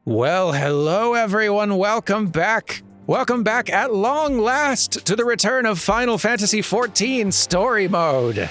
Well, hello everyone, welcome back. Welcome back at long last to the return of Final Fantasy XIV Story Mode.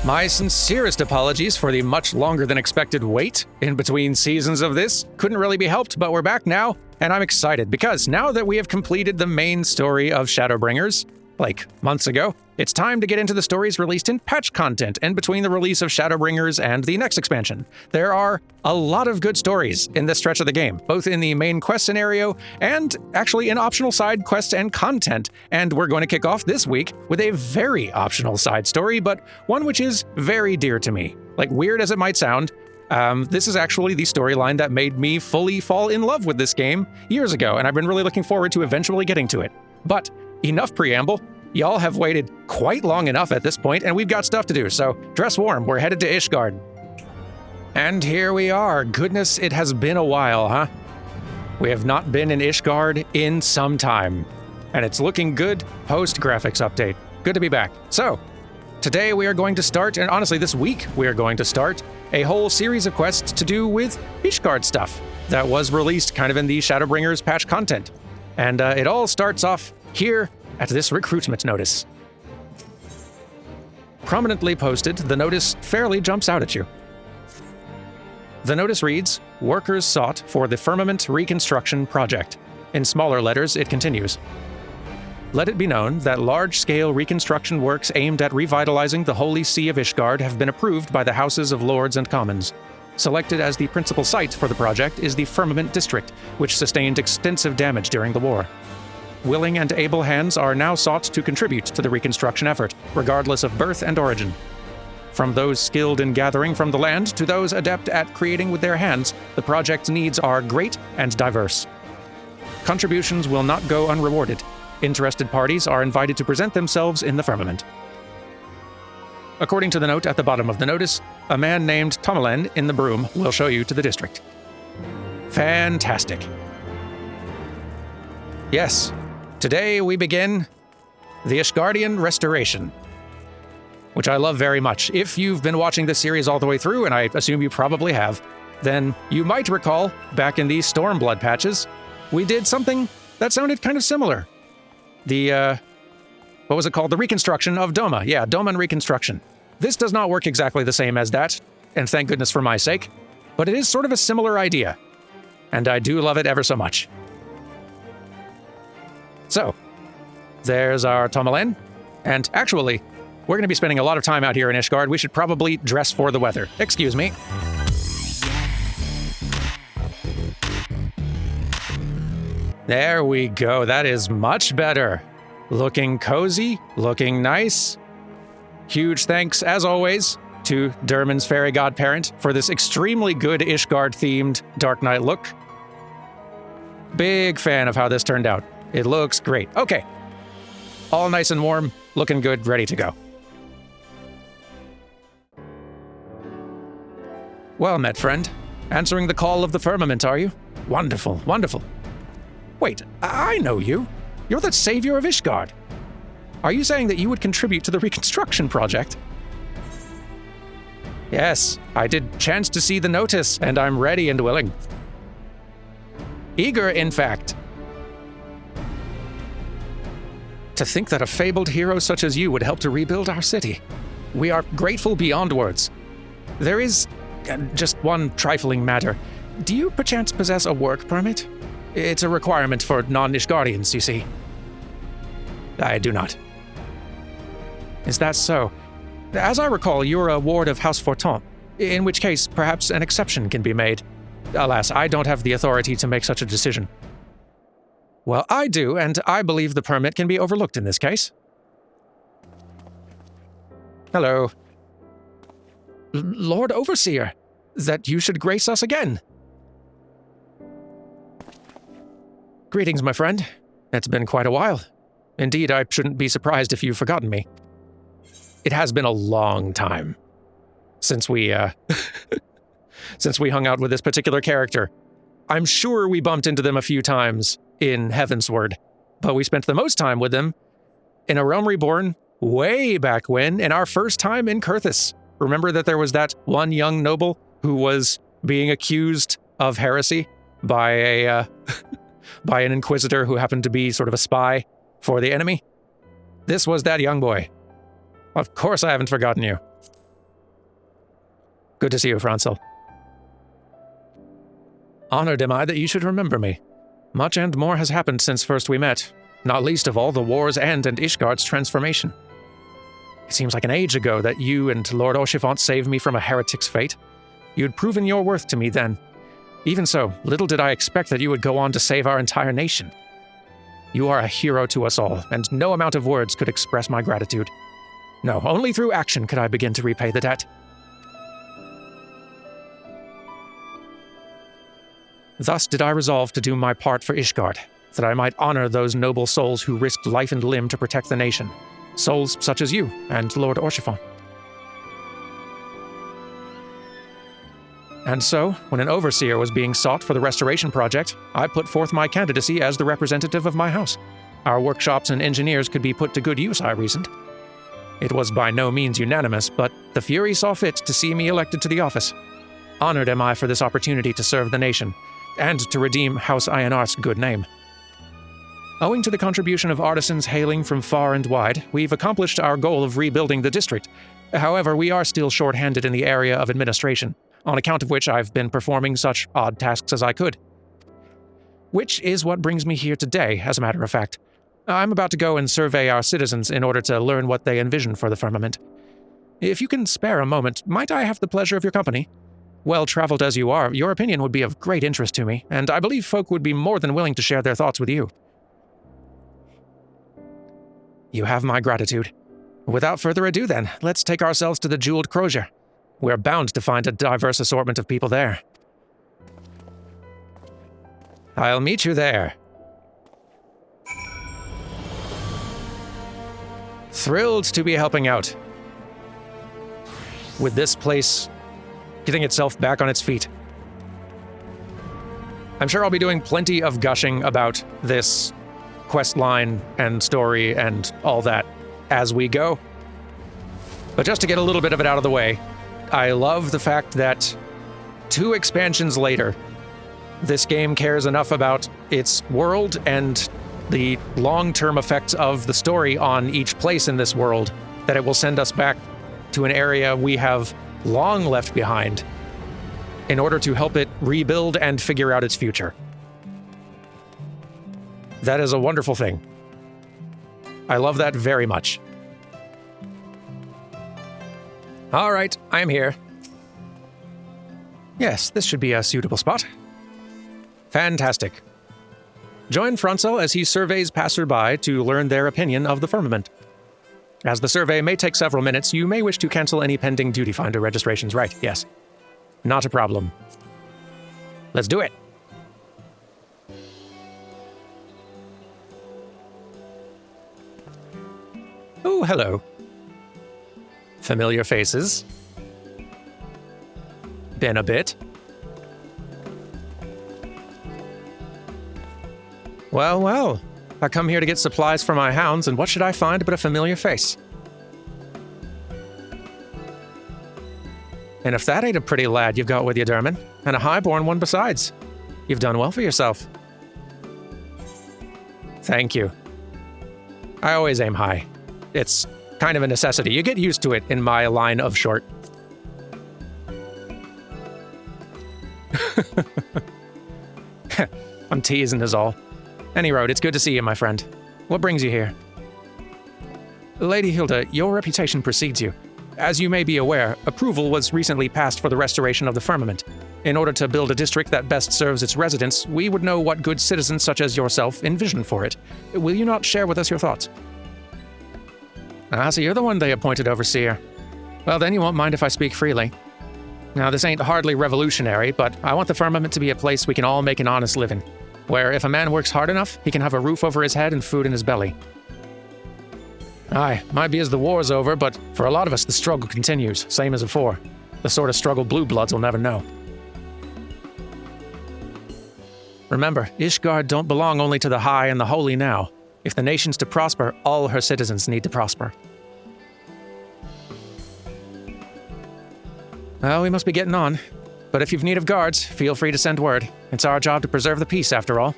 My sincerest apologies for the much longer than expected wait in between seasons of this. Couldn't really be helped, but we're back now, and I'm excited because now that we have completed the main story of Shadowbringers, like months ago, it's time to get into the stories released in patch content and between the release of Shadowbringers and the next expansion. There are a lot of good stories in this stretch of the game, both in the main quest scenario and actually in optional side quests and content. And we're going to kick off this week with a very optional side story, but one which is very dear to me. Like, weird as it might sound, this is actually the storyline that made me fully fall in love with this game years ago, and I've been really looking forward to eventually getting to it. But enough preamble. Y'all have waited quite long enough at this point, and we've got stuff to do, so dress warm. We're headed to Ishgard. And here we are. Goodness, it has been a while, huh? We have not been in Ishgard in some time, and it's looking good post-graphics update. Good to be back. So, today we are going to start, and honestly this week we are going to start, a whole series of quests to do with Ishgard stuff that was released kind of in the Shadowbringers patch content. And it all starts off here at this recruitment notice. Prominently posted, the notice fairly jumps out at you. The notice reads, "Workers sought for the Firmament Reconstruction Project." In smaller letters, it continues. "Let it be known that large-scale reconstruction works aimed at revitalizing the Holy See of Ishgard have been approved by the Houses of Lords and Commons. Selected as the principal site for the project is the Firmament District, which sustained extensive damage during the war. Willing and able hands are now sought to contribute to the reconstruction effort, regardless of birth and origin. From those skilled in gathering from the land to those adept at creating with their hands, the project's needs are great and diverse. Contributions will not go unrewarded. Interested parties are invited to present themselves in the Firmament." According to the note at the bottom of the notice, a man named Tomalen in the broom will show you to the district. Fantastic. Yes. Today we begin the Ishgardian Restoration, which I love very much. If you've been watching this series all the way through, and I assume you probably have, then you might recall, back in the Stormblood patches, we did something that sounded kind of similar. The, what was it called? The reconstruction of Doma. Yeah, Doman reconstruction. This does not work exactly the same as that, and thank goodness for my sake, but it is sort of a similar idea, and I do love it ever so much. So, there's our Tomalen, and actually, we're going to be spending a lot of time out here in Ishgard. We should probably dress for the weather. Excuse me. There we go. That is much better. Looking cozy, looking nice. Huge thanks, as always, to Derman's fairy godparent for this extremely good Ishgard-themed Dark Knight look. Big fan of how this turned out. It looks great. Okay. All nice and warm, looking good, ready to go. Well met, friend. Answering the call of the Firmament, are you? Wonderful, wonderful. Wait, I know you. You're the savior of Ishgard. Are you saying that you would contribute to the reconstruction project? Yes, I did chance to see the notice, and I'm ready and willing. Eager, in fact. To think that a fabled hero such as you would help to rebuild our city. We are grateful beyond words. There is just one trifling matter. Do you perchance possess a work permit? It's a requirement for non-Ishgardians, you see. I do not. Is that so? As I recall, you're a ward of House Forton, in which case perhaps an exception can be made. Alas, I don't have the authority to make such a decision. Well, I do, and I believe the permit can be overlooked in this case. Hello. Lord Overseer, that you should grace us again. Greetings, my friend. It's been quite a while. Indeed, I shouldn't be surprised if you've forgotten me. It has been a long time since we hung out with this particular character. I'm sure we bumped into them a few times in Heavensward, but we spent the most time with them in A Realm Reborn way back when, in our first time in Kurthus. Remember that there was that one young noble who was being accused of heresy by a by an inquisitor who happened to be sort of a spy for the enemy? This was that young boy. Of course I haven't forgotten you. Good to see you, Francel. Honored am I that you should remember me. Much and more has happened since first we met, not least of all the war's end and Ishgard's transformation. It seems like an age ago that you and Lord Augebert saved me from a heretic's fate. You'd proven your worth to me then. Even so, little did I expect that you would go on to save our entire nation. You are a hero to us all, and no amount of words could express my gratitude. No, only through action could I begin to repay the debt. Thus did I resolve to do my part for Ishgard, that I might honor those noble souls who risked life and limb to protect the nation. Souls such as you and Lord Augebert. And so, when an overseer was being sought for the restoration project, I put forth my candidacy as the representative of my house. Our workshops and engineers could be put to good use, I reasoned. It was by no means unanimous, but the Fury saw fit to see me elected to the office. Honored am I for this opportunity to serve the nation, and to redeem House Ironart's good name. Owing to the contribution of artisans hailing from far and wide, we've accomplished our goal of rebuilding the district. However, we are still short-handed in the area of administration, on account of which I've been performing such odd tasks as I could. Which is what brings me here today, as a matter of fact. I'm about to go and survey our citizens in order to learn what they envision for the firmament. If you can spare a moment, might I have the pleasure of your company? Well-traveled as you are, your opinion would be of great interest to me, and I believe folk would be more than willing to share their thoughts with you. You have my gratitude. Without further ado then, let's take ourselves to the Jeweled Crozier. We're bound to find a diverse assortment of people there. I'll meet you there. Thrilled to be helping out. With this place getting itself back on its feet. I'm sure I'll be doing plenty of gushing about this quest line and story and all that as we go. But just to get a little bit of it out of the way, I love the fact that 2 expansions later, this game cares enough about its world and the long-term effects of the story on each place in this world that it will send us back to an area we have long left behind in order to help it rebuild and figure out its future. That is a wonderful thing. I love that very much. All right, I'm here. Yes, this should be a suitable spot. Fantastic. Join Francel as he surveys passerby to learn their opinion of the firmament. As the survey may take several minutes, you may wish to cancel any pending duty finder registrations, right? Yes. Not a problem. Let's do it. Oh, hello. Familiar faces. Been a bit. Well, well. I come here to get supplies for my hounds, and what should I find but a familiar face? And if that ain't a pretty lad you've got with you, Dermot, and a high-born one besides, you've done well for yourself. Thank you. I always aim high. It's kind of a necessity. You get used to it in my line of short. I'm teasing is all. Any road, it's good to see you, my friend. What brings you here? Lady Hilda, your reputation precedes you. As you may be aware, approval was recently passed for the restoration of the firmament. In order to build a district that best serves its residents, we would know what good citizens such as yourself envision for it. Will you not share with us your thoughts? Ah, so you're the one they appointed overseer. Well, then you won't mind if I speak freely. Now, this ain't hardly revolutionary, but I want the firmament to be a place we can all make an honest living, where if a man works hard enough, he can have a roof over his head and food in his belly. Aye, might be as the war's over, but for a lot of us the struggle continues, same as before. The sort of struggle blue bloods will never know. Remember, Ishgard don't belong only to the high and the holy now. If the nation's to prosper, all her citizens need to prosper. Well, we must be getting on. But if you've need of guards, feel free to send word. It's our job to preserve the peace, after all.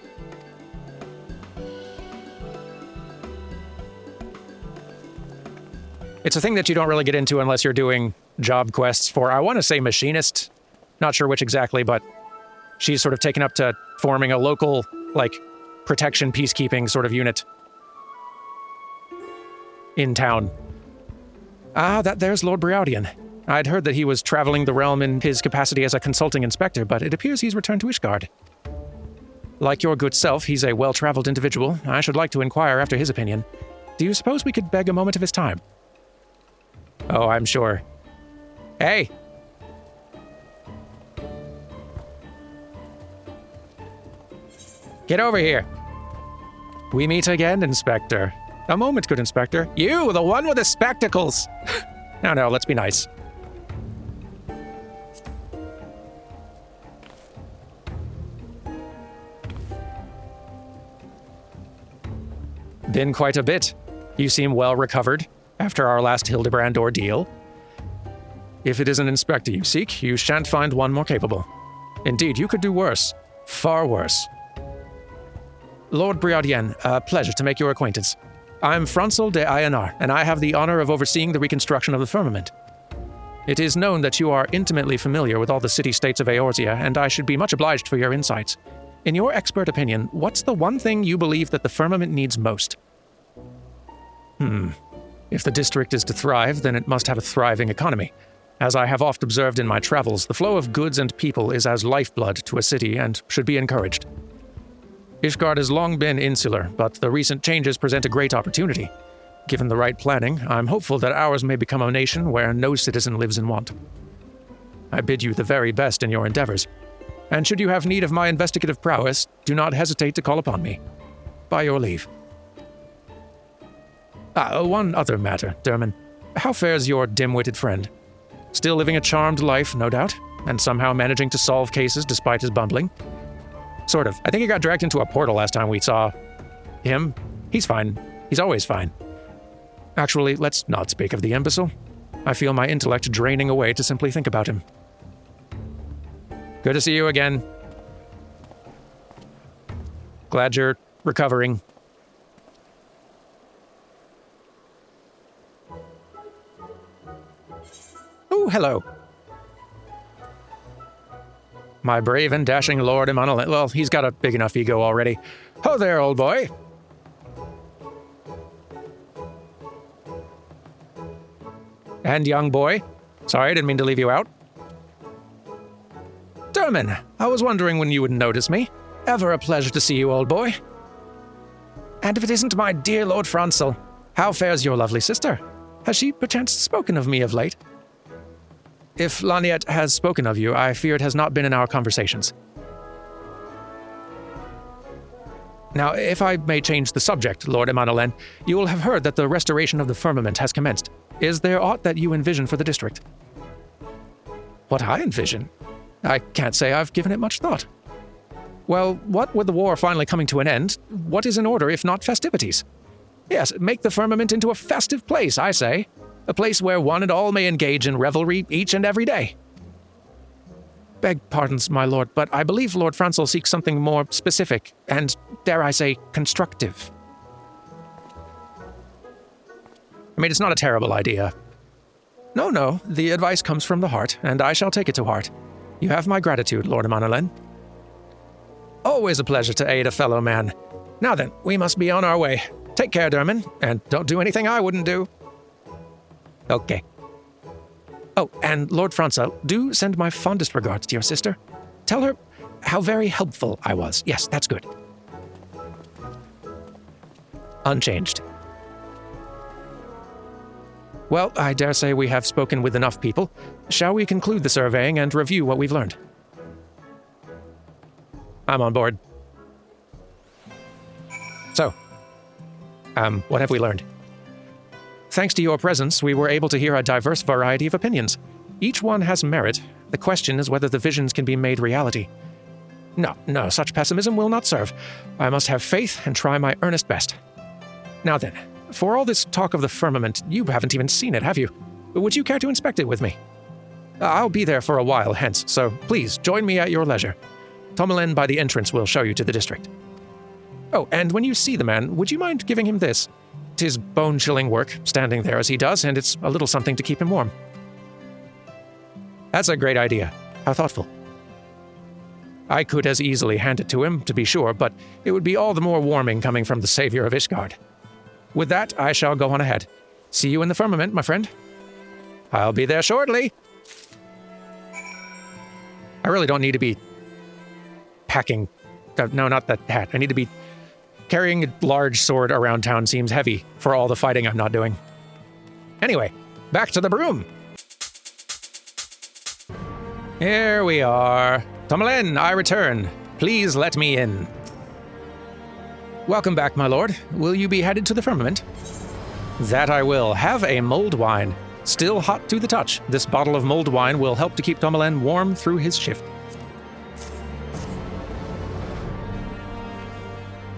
It's a thing that you don't really get into unless you're doing job quests for, I want to say machinist. Not sure which exactly, but she's sort of taken up to forming a local, like, protection peacekeeping sort of unit in town. Ah, there's Lord Briaudian. I'd heard that he was traveling the realm in his capacity as a consulting inspector, but it appears he's returned to Ishgard. Like your good self, he's a well-traveled individual. I should like to inquire after his opinion. Do you suppose we could beg a moment of his time? Oh, I'm sure. Hey! Get over here. We meet again, Inspector. A moment, good Inspector. You, the one with the spectacles! No, let's be nice. Been quite a bit. You seem well recovered after our last Hildebrand ordeal. If it is an inspector you seek, you shan't find one more capable. Indeed, you could do worse. Far worse. Lord Briaudian, a pleasure to make your acquaintance. I'm Francel de Aenar, and I have the honor of overseeing the reconstruction of the Firmament. It is known that you are intimately familiar with all the city-states of Eorzea, and I should be much obliged for your insights. In your expert opinion, what's the one thing you believe that the Firmament needs most? If the district is to thrive, then it must have a thriving economy. As I have oft observed in my travels, the flow of goods and people is as lifeblood to a city and should be encouraged. Ishgard has long been insular, but the recent changes present a great opportunity. Given the right planning, I'm hopeful that ours may become a nation where no citizen lives in want. I bid you the very best in your endeavors. And should you have need of my investigative prowess, do not hesitate to call upon me. By your leave. One other matter, Derman. How fares your dim-witted friend? Still living a charmed life, no doubt, and somehow managing to solve cases despite his bumbling? Sort of. I think he got dragged into a portal last time we saw him. He's fine. He's always fine. Actually, let's not speak of the imbecile. I feel my intellect draining away to simply think about him. Good to see you again. Glad you're recovering. Oh, hello. My brave and dashing Lord Immanuel. Well, he's got a big enough ego already. Ho there, old boy. And young boy. Sorry, I didn't mean to leave you out. Derman, I was wondering when you would notice me. Ever a pleasure to see you, old boy. And if it isn't my dear Lord Francel, how fares your lovely sister? Has she perchance spoken of me of late? If Laniette has spoken of you, I fear it has not been in our conversations. Now, if I may change the subject, Lord Immanuel, you will have heard that the restoration of the Firmament has commenced. Is there aught that you envision for the district? What I envision? I can't say I've given it much thought. Well, what with the war finally coming to an end, what is in order if not festivities? Yes, make the Firmament into a festive place, I say. A place where one and all may engage in revelry each and every day. Beg pardons, my lord, but I believe Lord Francel seeks something more specific and, dare I say, constructive. I mean, it's not a terrible idea. No, the advice comes from the heart, and I shall take it to heart. You have my gratitude, Lord Immanuel. Always a pleasure to aid a fellow man. Now then, we must be on our way. Take care, Derman, and don't do anything I wouldn't do. Okay. Oh, and Lord Francel, do send my fondest regards to your sister. Tell her how very helpful I was. Yes, that's good. Unchanged. Well, I dare say we have spoken with enough people. Shall we conclude the surveying and review what we've learned? I'm on board. So, what have we learned? Thanks to your presence, we were able to hear a diverse variety of opinions. Each one has merit. The question is whether the visions can be made reality. No, such pessimism will not serve. I must have faith and try my earnest best. Now then, for all this talk of the Firmament, you haven't even seen it, have you? Would you care to inspect it with me? I'll be there for a while hence, so please join me at your leisure. Tomalin by the entrance will show you to the district. Oh, and when you see the man, would you mind giving him this? 'Tis bone-chilling work, standing there as he does, and it's a little something to keep him warm. That's a great idea. How thoughtful. I could as easily hand it to him, to be sure, but it would be all the more warming coming from the savior of Ishgard. With that, I shall go on ahead. See you in the firmament, my friend. I'll be there shortly. I really don't need to be packing. No, not that hat. I need to be carrying a large sword around town seems heavy for all the fighting I'm not doing. Anyway, back to the broom. Here we are. Tomalin, I return. Please let me in. Welcome back, my lord. Will you be headed to the firmament? That I will. Have a mulled wine. Still hot to the touch. This bottle of mulled wine will help to keep Tomalin warm through his shift.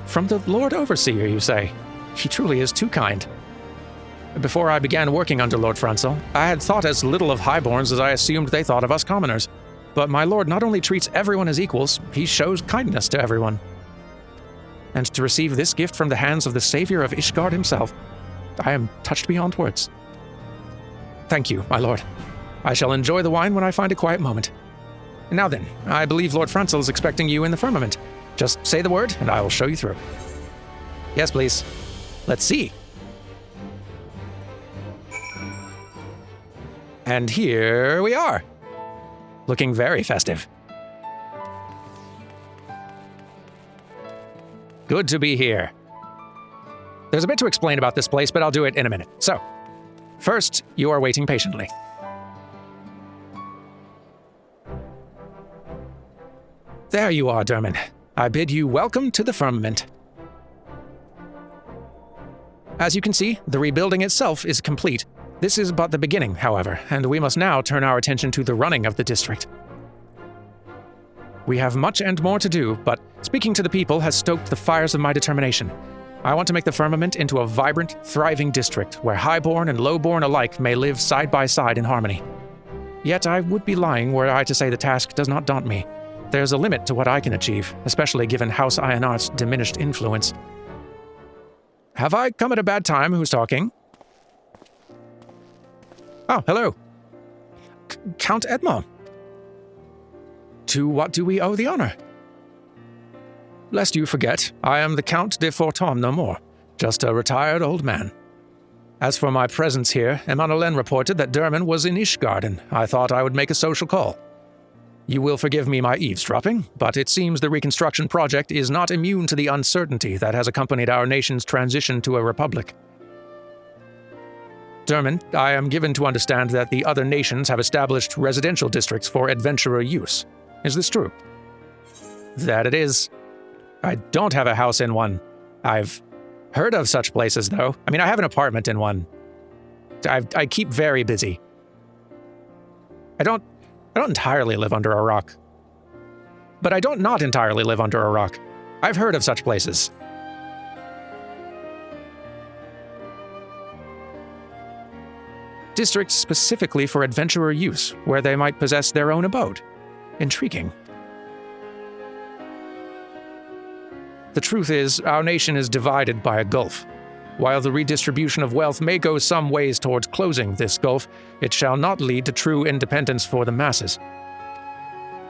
From the Lord Overseer, you say? He truly is too kind. Before I began working under Lord Francel, I had thought as little of highborns as I assumed they thought of us commoners. But my lord not only treats everyone as equals, he shows kindness to everyone. And to receive this gift from the hands of the savior of Ishgard himself, I am touched beyond words. Thank you, my lord. I shall enjoy the wine when I find a quiet moment. Now then, I believe Lord Francel is expecting you in the firmament. Just say the word, and I will show you through. Yes, please. Let's see. And here we are. Looking very festive. Good to be here. There's a bit to explain about this place, but I'll do it in a minute. So, first, you are waiting patiently. There you are, Derman. I bid you welcome to the firmament. As you can see, the rebuilding itself is complete. This is but the beginning, however, and we must now turn our attention to the running of the district. We have much and more to do, but speaking to the people has stoked the fires of my determination. I want to make the firmament into a vibrant, thriving district where highborn and lowborn alike may live side by side in harmony. Yet I would be lying were I to say the task does not daunt me. There's a limit to what I can achieve, especially given House Ionar's diminished influence. Have I come at a bad time? Who's talking? Oh, hello. Count Edmond. To what do we owe the honor? Lest you forget, I am the Count de Fortom no more, just a retired old man. As for my presence here, Emmanuelen reported that Derman was in Ishgardian. I thought I would make a social call. You will forgive me my eavesdropping, but it seems the reconstruction project is not immune to the uncertainty that has accompanied our nation's transition to a republic. Derman, I am given to understand that the other nations have established residential districts for adventurer use. Is this true? That it is. I don't have a house in one. I've heard of such places, though. I mean, I have an apartment in one. I keep very busy. I don't entirely live under a rock. But I don't not entirely live under a rock. I've heard of such places. Districts specifically for adventurer use, where they might possess their own abode. Intriguing. The truth is, our nation is divided by a gulf. While the redistribution of wealth may go some ways towards closing this gulf, it shall not lead to true independence for the masses.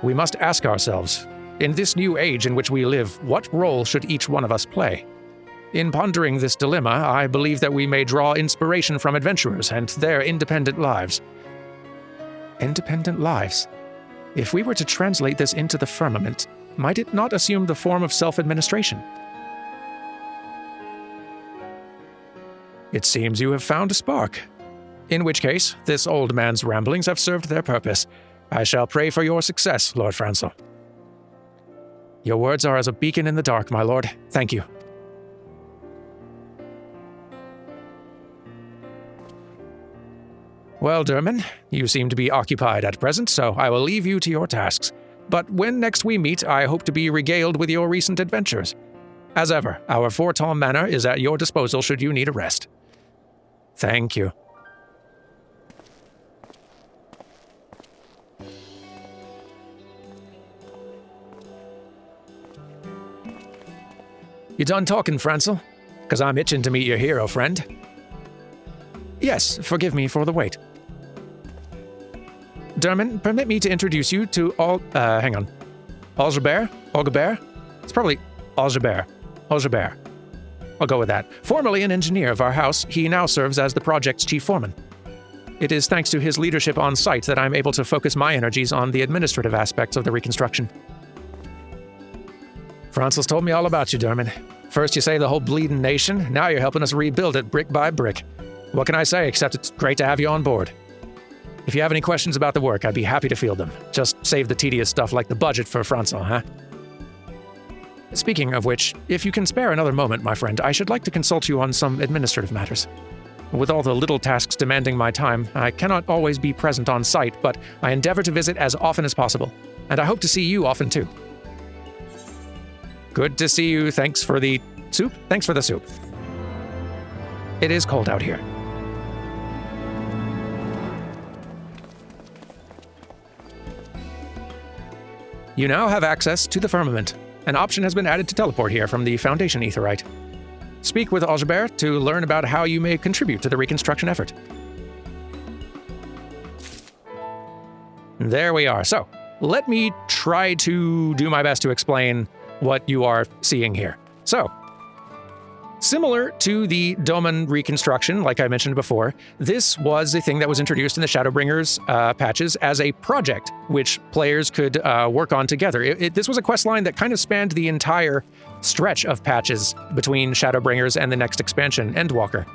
We must ask ourselves, in this new age in which we live, what role should each one of us play? In pondering this dilemma, I believe that we may draw inspiration from adventurers and their independent lives. Independent lives? If we were to translate this into the firmament, might it not assume the form of self-administration? It seems you have found a spark. In which case, this old man's ramblings have served their purpose. I shall pray for your success, Lord Francel. Your words are as a beacon in the dark, my lord. Thank you. Well, Derman, you seem to be occupied at present, so I will leave you to your tasks. But when next we meet, I hope to be regaled with your recent adventures. As ever, our Fortom Manor is at your disposal should you need a rest. Thank you. You done talking, Francel? Because I'm itching to meet your hero friend. Yes, forgive me for the wait. Derman, permit me to introduce you to hang on. Augebert? Augebert? It's probably Augebert. Augebert. I'll go with that. Formerly an engineer of our house, he now serves as the project's chief foreman. It is thanks to his leadership on site that I'm able to focus my energies on the administrative aspects of the reconstruction. Francel's told me all about you, Derman. First you say the whole bleeding nation, now you're helping us rebuild it brick by brick. What can I say except it's great to have you on board. If you have any questions about the work, I'd be happy to field them. Just save the tedious stuff like the budget for Francel, huh? Speaking of which, if you can spare another moment, my friend, I should like to consult you on some administrative matters. With all the little tasks demanding my time, I cannot always be present on site, but I endeavor to visit as often as possible, and I hope to see you often too. Good to see you. Thanks for the soup? Thanks for the soup. It is cold out here. You now have access to the Firmament. An option has been added to teleport here from the Foundation Aetherite. Speak with Augebert to learn about how you may contribute to the reconstruction effort. There we are. So, let me try to do my best to explain what you are seeing here. So, similar to the Doman reconstruction, like I mentioned before, this was a thing that was introduced in the Shadowbringers patches as a project, which players could work on together. This was a questline that kind of spanned the entire stretch of patches between Shadowbringers and the next expansion, Endwalker.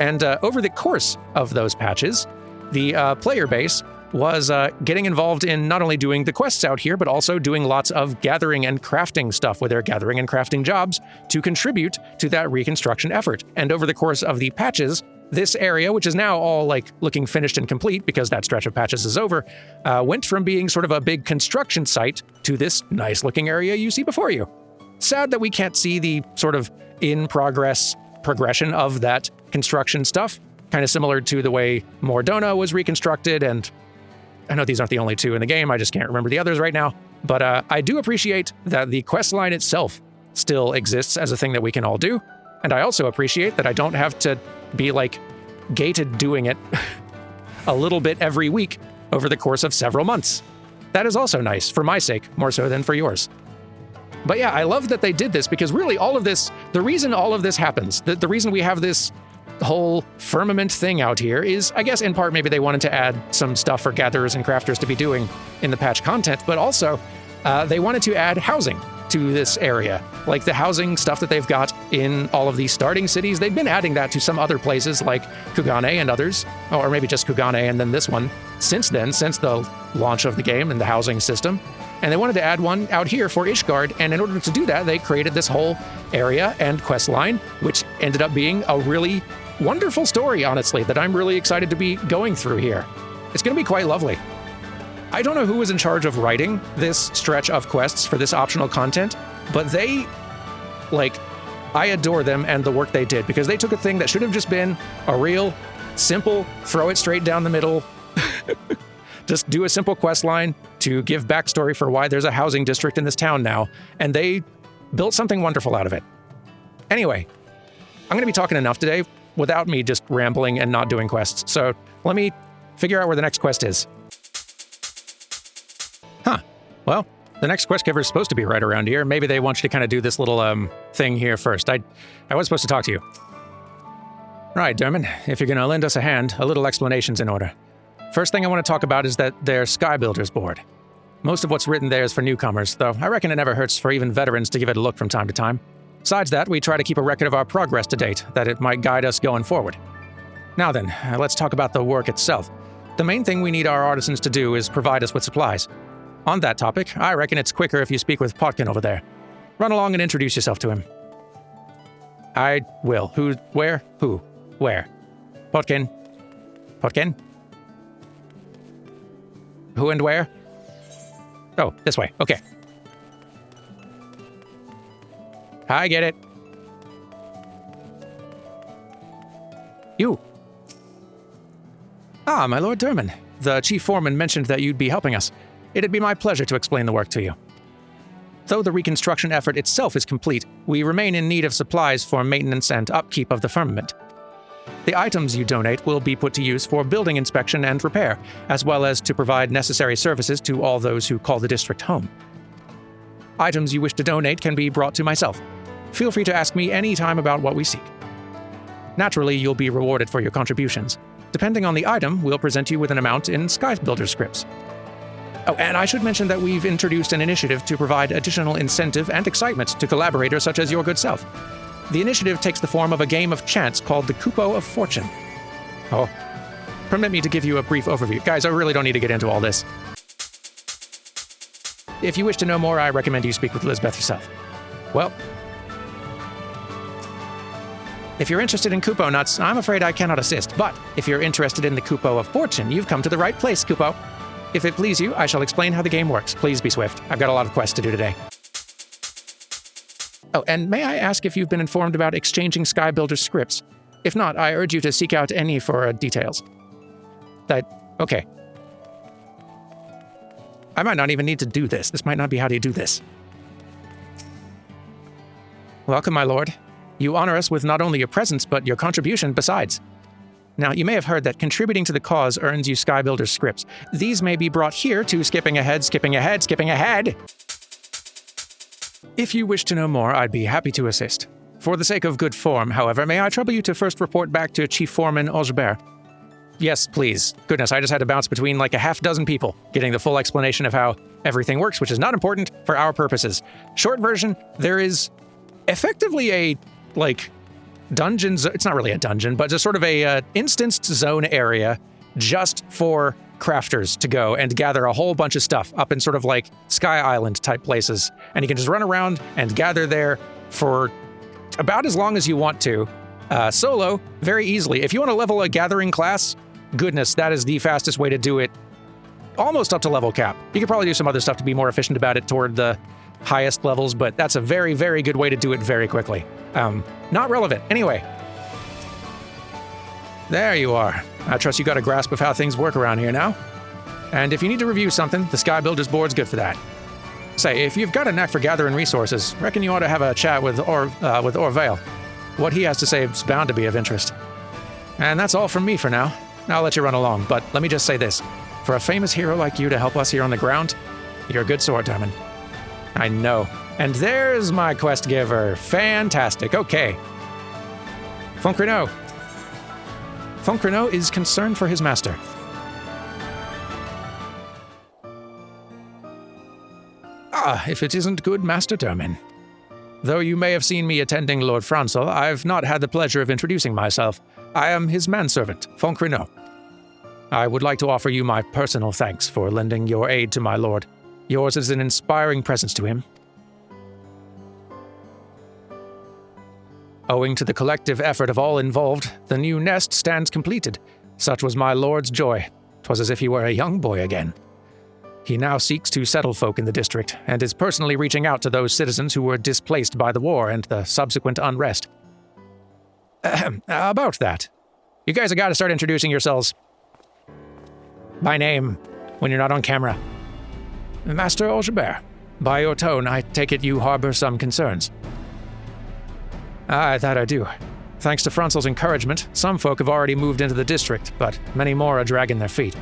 And over the course of those patches, the player base was getting involved in not only doing the quests out here, but also doing lots of gathering and crafting stuff with their gathering and crafting jobs to contribute to that reconstruction effort. And over the course of the patches, this area, which is now all like looking finished and complete because that stretch of patches is over, went from being sort of a big construction site to this nice looking area you see before you. Sad that we can't see the sort of in-progress progression of that construction stuff, kind of similar to the way Mordona was reconstructed, and I know these aren't the only two in the game, I just can't remember the others right now, but I do appreciate that the quest line itself still exists as a thing that we can all do, and I also appreciate that I don't have to be like gated doing it a little bit every week over the course of several months. That is also nice, for my sake, more so than for yours. But yeah, I love that they did this because really all of this, the reason all of this happens, the reason we have this whole Firmament thing out here is, I guess in part maybe they wanted to add some stuff for gatherers and crafters to be doing in the patch content, but also they wanted to add housing to this area. Like the housing stuff that they've got in all of these starting cities, they've been adding that to some other places like Kugane and others, or maybe just Kugane and then this one, since then, since the launch of the game and the housing system. And they wanted to add one out here for Ishgard, and in order to do that, they created this whole area and quest line, which ended up being a really wonderful story, honestly, that I'm really excited to be going through here. It's going to be quite lovely. I don't know who was in charge of writing this stretch of quests for this optional content, but they, I adore them and the work they did, because they took a thing that should have just been a real, simple, throw it straight down the middle, just do a simple quest line to give backstory for why there's a housing district in this town now, and they built something wonderful out of it. Anyway, I'm going to be talking enough today without me just rambling and not doing quests, so let me figure out where the next quest is. Huh. Well, the next quest giver is supposed to be right around here. Maybe they want you to kind of do this little thing here first. I was supposed to talk to you. Right, Derman, if you're going to lend us a hand, a little explanation's in order. First thing I want to talk about is that their Sky Builders board. Most of what's written there is for newcomers, though I reckon it never hurts for even veterans to give it a look from time to time. Besides that, we try to keep a record of our progress to date, that it might guide us going forward. Now then, let's talk about the work itself. The main thing we need our artisans to do is provide us with supplies. On that topic, I reckon it's quicker if you speak with Potkin over there. Run along and introduce yourself to him. I will. Who, where, who, where? Potkin. Potkin? Who and where? Oh, this way. Okay. I get it. You. Ah, my Lord Derman. The Chief Foreman mentioned that you'd be helping us. It'd be my pleasure to explain the work to you. though the reconstruction effort itself is complete, we remain in need of supplies for maintenance and upkeep of the firmament. The items you donate will be put to use for building inspection and repair, as well as to provide necessary services to all those who call the district home. Items you wish to donate can be brought to myself. Feel free to ask me any time about what we seek. Naturally, you'll be rewarded for your contributions. Depending on the item, we'll present you with an amount in Sky Builder scripts. Oh, and I should mention that we've introduced an initiative to provide additional incentive and excitement to collaborators such as your good self. The initiative takes the form of a game of chance called the Kupo of Fortune. Oh, permit me to give you a brief overview. Guys, I really don't need to get into all this. If you wish to know more, I recommend you speak with Elizabeth yourself. Well, if you're interested in Kupo nuts, I'm afraid I cannot assist, but if you're interested in the Kupo of Fortune, you've come to the right place, Kupo. If it please you, I shall explain how the game works. Please be swift. I've got a lot of quests to do today. Oh, and may I ask if you've been informed about exchanging Sky Builder scripts? If not, I urge you to seek out any for details. Okay. I might not even need to do this. This might not be how you do this. Welcome, my lord. You honor us with not only your presence, but your contribution besides. Now, you may have heard that contributing to the cause earns you Sky Builder scripts. These may be brought here to skipping ahead. If you wish to know more, I'd be happy to assist. For the sake of good form, however, may I trouble you to first report back to Chief Foreman Augebert? Yes, please. Goodness, I just had to bounce between like a half dozen people, getting the full explanation of how everything works, which is not important for our purposes. Short version, there is effectively a, dungeon, it's not really a dungeon, but just sort of a instanced zone area just for crafters to go and gather a whole bunch of stuff up in sort of like Sky Island type places. And you can just run around and gather there for about as long as you want to. Solo, very easily. If you want to level a gathering class, goodness, that is the fastest way to do it. Almost up to level cap. You could probably do some other stuff to be more efficient about it toward the highest levels, but that's a very, very good way to do it very quickly. Not relevant. Anyway. There you are. I trust you got a grasp of how things work around here now. And if you need to review something, the Sky Builders board's good for that. Say, if you've got a knack for gathering resources, reckon you ought to have a chat with Orvale. What he has to say is bound to be of interest. And that's all from me for now. I'll let you run along, but let me just say this. For a famous hero like you to help us here on the ground, you're a good sword, Dermot. I know. And there's my quest giver. Fantastic. Okay. Foncreneau. Foncreneau is concerned for his master. Ah, if it isn't good Master Dermin. Though you may have seen me attending Lord Francel, I've not had the pleasure of introducing myself. I am his manservant, Foncreneau. I would like to offer you my personal thanks for lending your aid to my lord. Yours is an inspiring presence to him. Owing to the collective effort of all involved, the new nest stands completed. Such was my lord's joy. 'Twas as if he were a young boy again. He now seeks to settle folk in the district, and is personally reaching out to those citizens who were displaced by the war and the subsequent unrest. About that, you guys have got to start introducing yourselves by name when you're not on camera. Master Augebert, by your tone, I take it you harbor some concerns. Aye, that I do. Thanks to Francel's encouragement, some folk have already moved into the district, but many more are dragging their feet.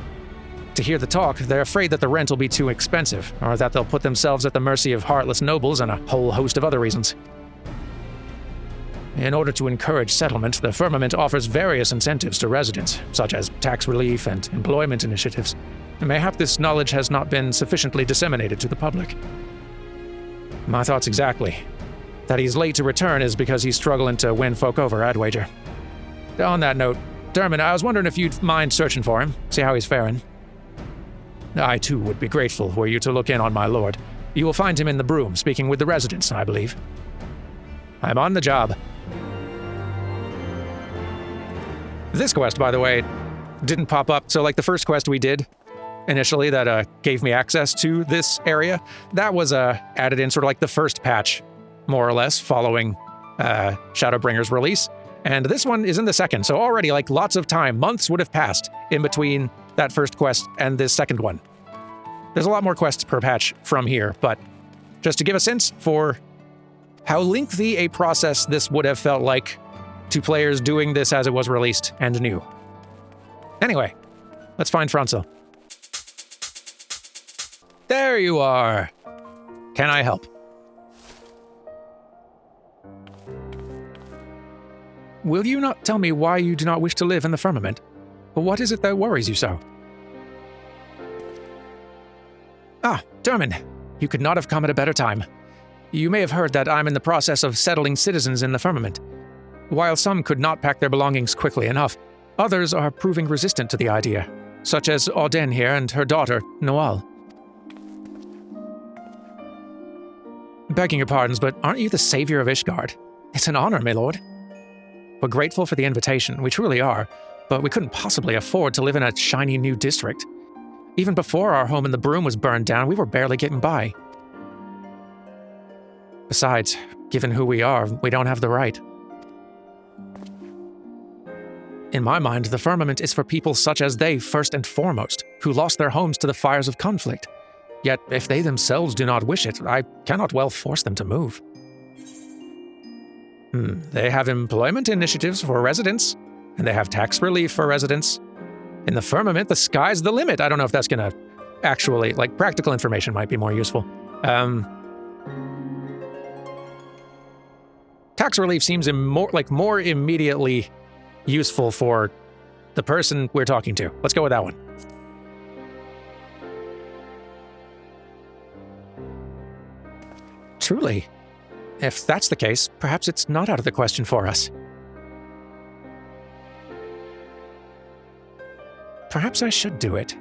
To hear the talk, they're afraid that the rent will be too expensive, or that they'll put themselves at the mercy of heartless nobles and a whole host of other reasons. In order to encourage settlement, the Firmament offers various incentives to residents, such as tax relief and employment initiatives. Mayhap this knowledge has not been sufficiently disseminated to the public. My thoughts exactly. That he's late to return is because he's struggling to win folk over, I'd wager. On that note, Dermot, I was wondering if you'd mind searching for him, see how he's faring. I, too, would be grateful were you to look in on my lord. You will find him in the broom, speaking with the residents, I believe. I'm on the job. This quest, by the way, didn't pop up. So, like the first quest we did initially that gave me access to this area, that was added in sort of like the first patch, more or less, following Shadowbringers release. And this one is in the second, so already like lots of time, months would have passed in between that first quest and this second one. There's a lot more quests per patch from here, but just to give a sense for how lengthy a process this would have felt like to players doing this as it was released and new. Anyway, let's find Franzel. There you are. Can I help? Will you not tell me why you do not wish to live in the Firmament? What is it that worries you so? Ah, Derman, you could not have come at a better time. You may have heard that I'm in the process of settling citizens in the Firmament. While some could not pack their belongings quickly enough, others are proving resistant to the idea, such as Auden here and her daughter, Noal. Begging your pardons, but aren't you the savior of Ishgard? It's an honor, my lord. We're grateful for the invitation, we truly are, but we couldn't possibly afford to live in a shiny new district. Even before our home in the Broom was burned down, we were barely getting by. Besides, given who we are, we don't have the right. In my mind, the Firmament is for people such as they first and foremost, who lost their homes to the fires of conflict. Yet, if they themselves do not wish it, I cannot well force them to move. They have employment initiatives for residents, and they have tax relief for residents. In the Firmament, the sky's the limit. I don't know if that's gonna actually, like, practical information might be more useful. Tax relief seems more immediately useful for the person we're talking to. Let's go with that one. Truly. If that's the case, perhaps it's not out of the question for us. Perhaps I should do it.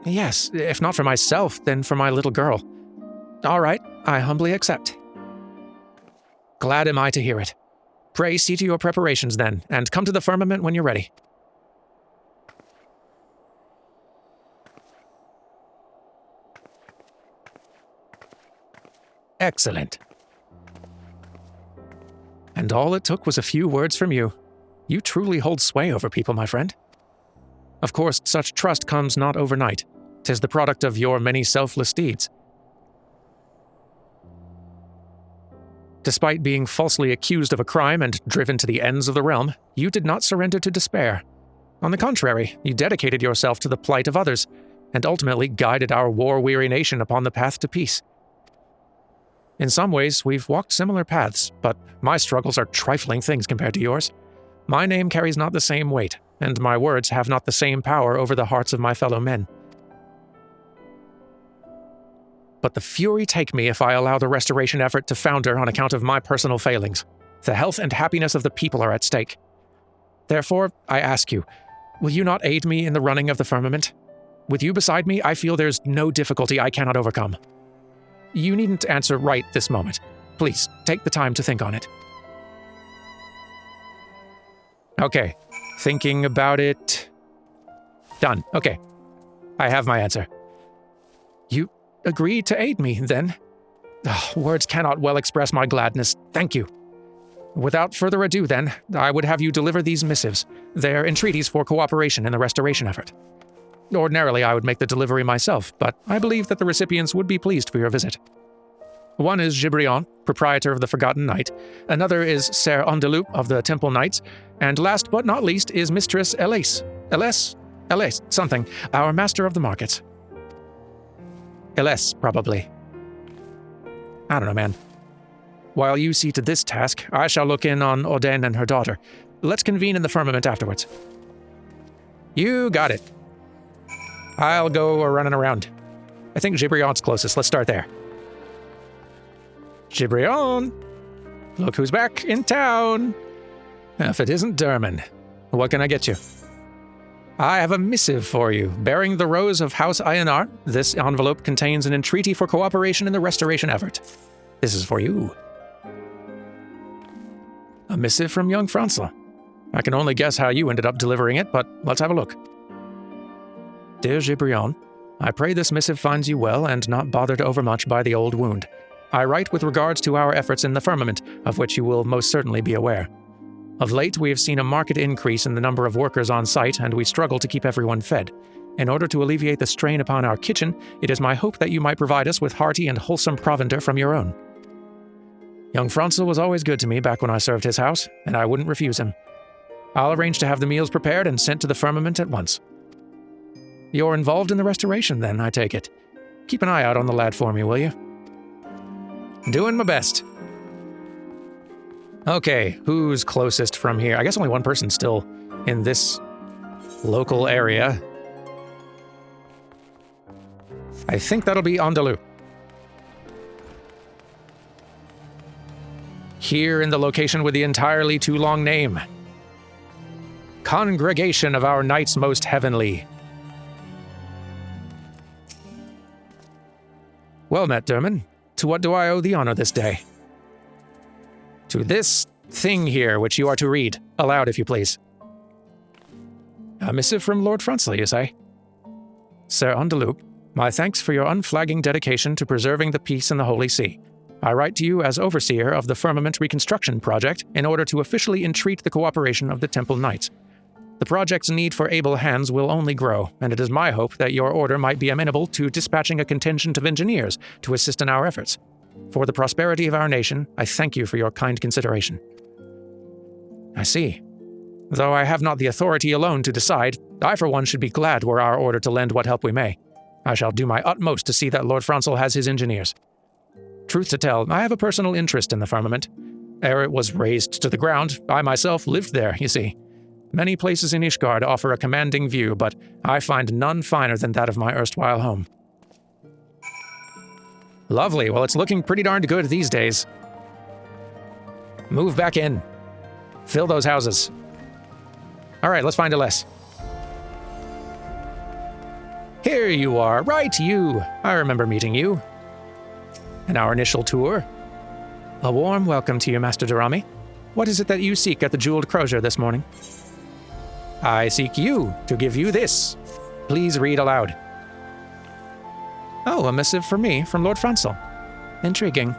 Yes, if not for myself, then for my little girl. All right, I humbly accept. Glad am I to hear it. Pray see to your preparations then, and come to the Firmament when you're ready. Excellent. And all it took was a few words from you. You truly hold sway over people, my friend. Of course, such trust comes not overnight. 'Tis the product of your many selfless deeds. Despite being falsely accused of a crime and driven to the ends of the realm, you did not surrender to despair. On the contrary, you dedicated yourself to the plight of others, and ultimately guided our war-weary nation upon the path to peace. In some ways, we've walked similar paths, but my struggles are trifling things compared to yours. My name carries not the same weight, and my words have not the same power over the hearts of my fellow men. But the fury take me if I allow the restoration effort to founder on account of my personal failings. The health and happiness of the people are at stake. Therefore, I ask you, will you not aid me in the running of the Firmament? With you beside me, I feel there's no difficulty I cannot overcome. You needn't answer right this moment. Please, take the time to think on it. Okay, thinking about it. Done. Okay, I have my answer. You agree to aid me, then? Words cannot well express my gladness. Thank you. Without further ado, then, I would have you deliver these missives. They're entreaties for cooperation in the restoration effort. Ordinarily, I would make the delivery myself, but I believe that the recipients would be pleased for your visit. One is Gibrion, proprietor of the Forgotten Knight. Another is Ser Andeloup of the Temple Knights. And last but not least is Mistress Elise, something, our master of the markets. Elise, probably. I don't know, man. While you see to this task, I shall look in on Auden and her daughter. Let's convene in the Firmament afterwards. You got it. I'll go running around. I think Gibrion's closest. Let's start there. Gibrion! Look who's back in town! If it isn't Derman, what can I get you? I have a missive for you, bearing the rose of House Ionar. This envelope contains an entreaty for cooperation in the restoration effort. This is for you. A missive from young Franzel. I can only guess how you ended up delivering it, but let's have a look. Dear Gibrion, I pray this missive finds you well and not bothered overmuch by the old wound. I write with regards to our efforts in the Firmament, of which you will most certainly be aware. Of late, we have seen a marked increase in the number of workers on site, and we struggle to keep everyone fed. In order to alleviate the strain upon our kitchen, it is my hope that you might provide us with hearty and wholesome provender from your own. Young Franzel was always good to me back when I served his house, and I wouldn't refuse him. I'll arrange to have the meals prepared and sent to the Firmament at once. You're involved in the restoration then, I take it. Keep an eye out on the lad for me, will you? Doing my best. Okay, who's closest from here? I guess only one person's still in this local area. I think that'll be Andalou. Here in the location with the entirely too long name. Congregation of our Knights Most Heavenly. Well met, Derman. To what do I owe the honor this day? To this thing here, which you are to read. Aloud, if you please. A missive from Lord Franzel, you say? Sir Andalou, my thanks for your unflagging dedication to preserving the peace in the Holy See. I write to you as overseer of the Firmament Reconstruction Project in order to officially entreat the cooperation of the Temple Knights. The project's need for able hands will only grow, and it is my hope that your order might be amenable to dispatching a contingent of engineers to assist in our efforts. For the prosperity of our nation, I thank you for your kind consideration. I see. Though I have not the authority alone to decide, I for one should be glad were our order to lend what help we may. I shall do my utmost to see that Lord Franzel has his engineers. Truth to tell, I have a personal interest in the Firmament. Ere it was razed to the ground, I myself lived there, you see. Many places in Ishgard offer a commanding view, but I find none finer than that of my erstwhile home. Lovely. Well, it's looking pretty darned good these days. Move back in. Fill those houses. All right, let's find Aless. Here you are, right you. I remember meeting you. And our initial tour. A warm welcome to you, Master Durrami. What is it that you seek at the Jeweled Crozier this morning? I seek you to give you this. Please read aloud. Oh, a missive for me from Lord Franzel. Intriguing.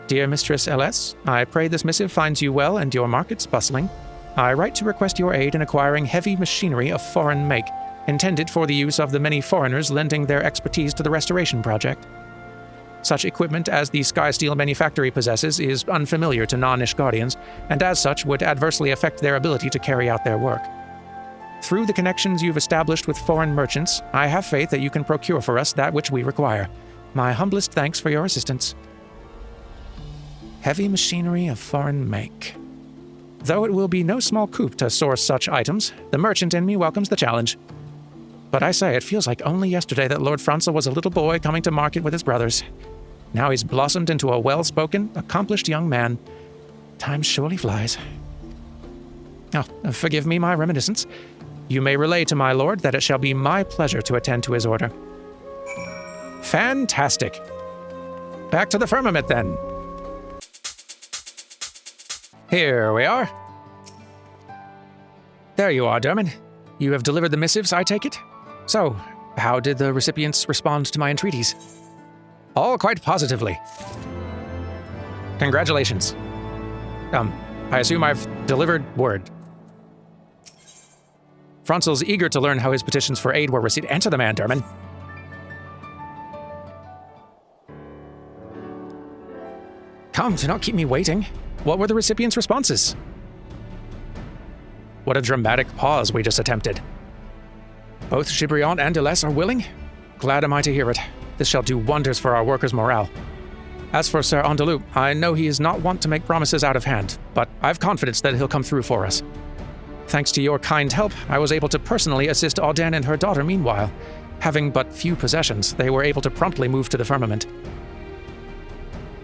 Dear Mistress Aless, I pray this missive finds you well and your markets bustling. I write to request your aid in acquiring heavy machinery of foreign make, intended for the use of the many foreigners lending their expertise to the restoration project. Such equipment as the Skysteel manufactory possesses is unfamiliar to non-Ishgardians, and as such would adversely affect their ability to carry out their work. Through the connections you've established with foreign merchants, I have faith that you can procure for us that which we require. My humblest thanks for your assistance. Heavy machinery of foreign make. Though it will be no small coup to source such items, the merchant in me welcomes the challenge. But I say, it feels like only yesterday that Lord Franzel was a little boy coming to market with his brothers. Now he's blossomed into a well-spoken, accomplished young man. Time surely flies. Oh, forgive me my reminiscence. You may relay to my lord that it shall be my pleasure to attend to his order. Fantastic. Back to the Firmament, then. Here we are. There you are, Derman. You have delivered the missives, I take it? So, how did the recipients respond to my entreaties? All quite positively. Congratulations. I assume I've delivered word. Franzel's eager to learn how his petitions for aid were received. Answer the man, Derman. Come, do not keep me waiting. What were the recipients' responses? What a dramatic pause we just attempted. Both Gibriant and Aless are willing? Glad am I to hear it. This shall do wonders for our workers' morale. As for Sir Andalou, I know he is not wont to make promises out of hand, but I've confidence that he'll come through for us. Thanks to your kind help, I was able to personally assist Auden and her daughter meanwhile. Having but few possessions, they were able to promptly move to the Firmament.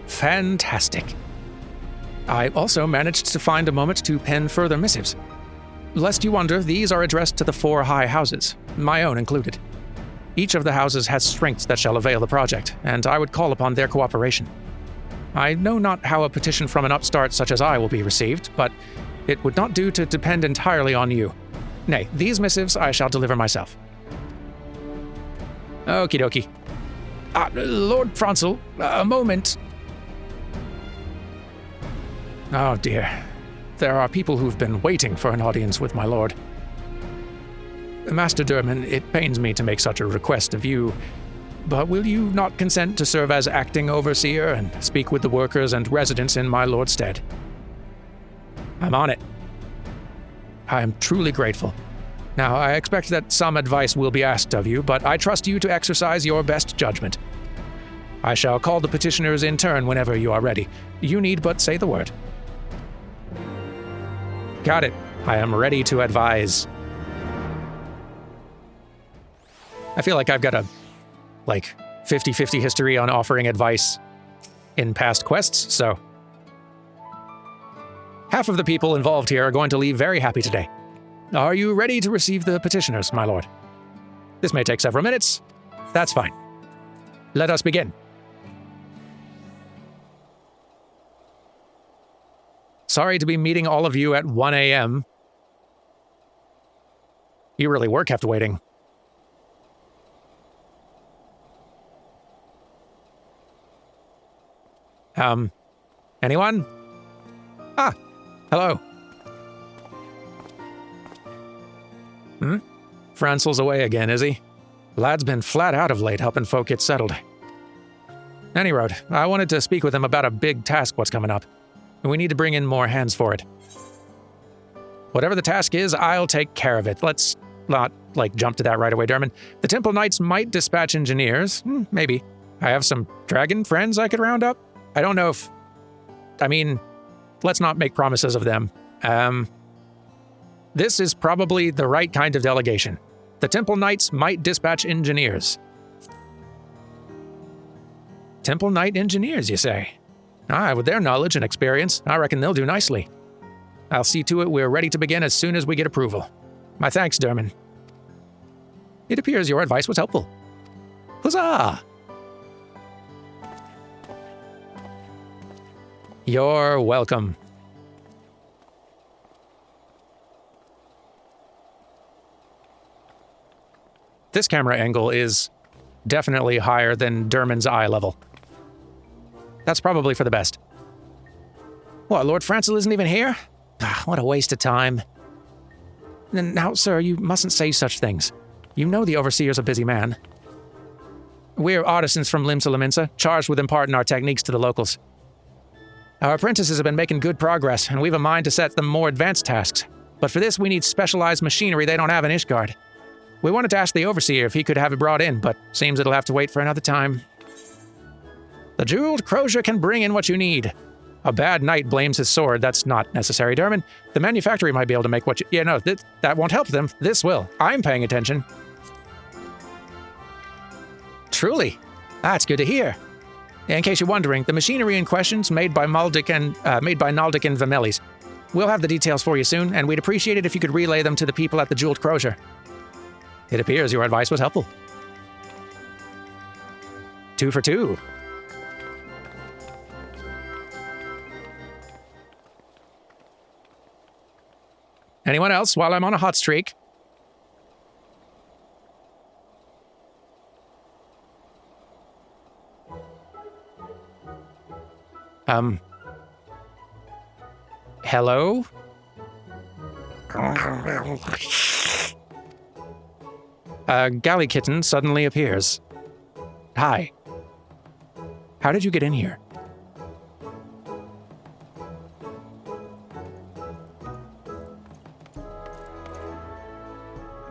Fantastic. I also managed to find a moment to pen further missives. Lest you wonder, these are addressed to the 4 high houses, my own included. Each of the houses has strengths that shall avail the project, and I would call upon their cooperation. I know not how a petition from an upstart such as I will be received, but it would not do to depend entirely on you. Nay, these missives I shall deliver myself. Okie dokie. Lord Franzel, a moment. Oh dear. There are people who've been waiting for an audience with my lord. Master Durman, it pains me to make such a request of you, but will you not consent to serve as acting overseer and speak with the workers and residents in my lord's stead? I'm on it. I am truly grateful. Now, I expect that some advice will be asked of you, but I trust you to exercise your best judgment. I shall call the petitioners in turn whenever you are ready. You need but say the word. Got it. I am ready to advise. I feel like I've got a, 50-50 history on offering advice in past quests, so half of the people involved here are going to leave very happy today. Are you ready to receive the petitioners, my lord? This may take several minutes. That's fine. Let us begin. Sorry to be meeting all of you at 1 a.m. You really were kept waiting. Anyone? Ah, hello. Francel's away again, is he? Lad's been flat out of late helping folk get settled. Any road, I wanted to speak with him about a big task what's coming up. We need to bring in more hands for it. Whatever the task is, I'll take care of it. Let's not, jump to that right away, Durman. The Temple Knights might dispatch engineers. Maybe. I have some dragon friends I could round up. I don't know if... let's not make promises of them. This is probably the right kind of delegation. The Temple Knights might dispatch engineers. Temple Knight engineers, you say? With their knowledge and experience, I reckon they'll do nicely. I'll see to it we're ready to begin as soon as we get approval. My thanks, Durman. It appears your advice was helpful. Huzzah! You're welcome. This camera angle is definitely higher than Durman's eye level. That's probably for the best. What, Lord Francel isn't even here? What a waste of time. Now, sir, you mustn't say such things. You know the Overseer's a busy man. We're artisans from Limsa Laminsa, charged with imparting our techniques to the locals. Our apprentices have been making good progress, and we've a mind to set them more advanced tasks. But for this, we need specialized machinery they don't have in Ishgard. We wanted to ask the Overseer if he could have it brought in, but seems it'll have to wait for another time. The jeweled crozier can bring in what you need. A bad knight blames his sword. That's not necessary, Durman. The manufactory might be able to make what you... Yeah, no, that won't help them. This will. I'm paying attention. Truly. That's good to hear. In case you're wondering, the machinery in question's made by Naldic and Vamelis. We'll have the details for you soon, and we'd appreciate it if you could relay them to the people at the Jeweled Crozier. It appears your advice was helpful. 2 for 2. Anyone else while I'm on a hot streak? Hello? A galley kitten suddenly appears. Hi. How did you get in here?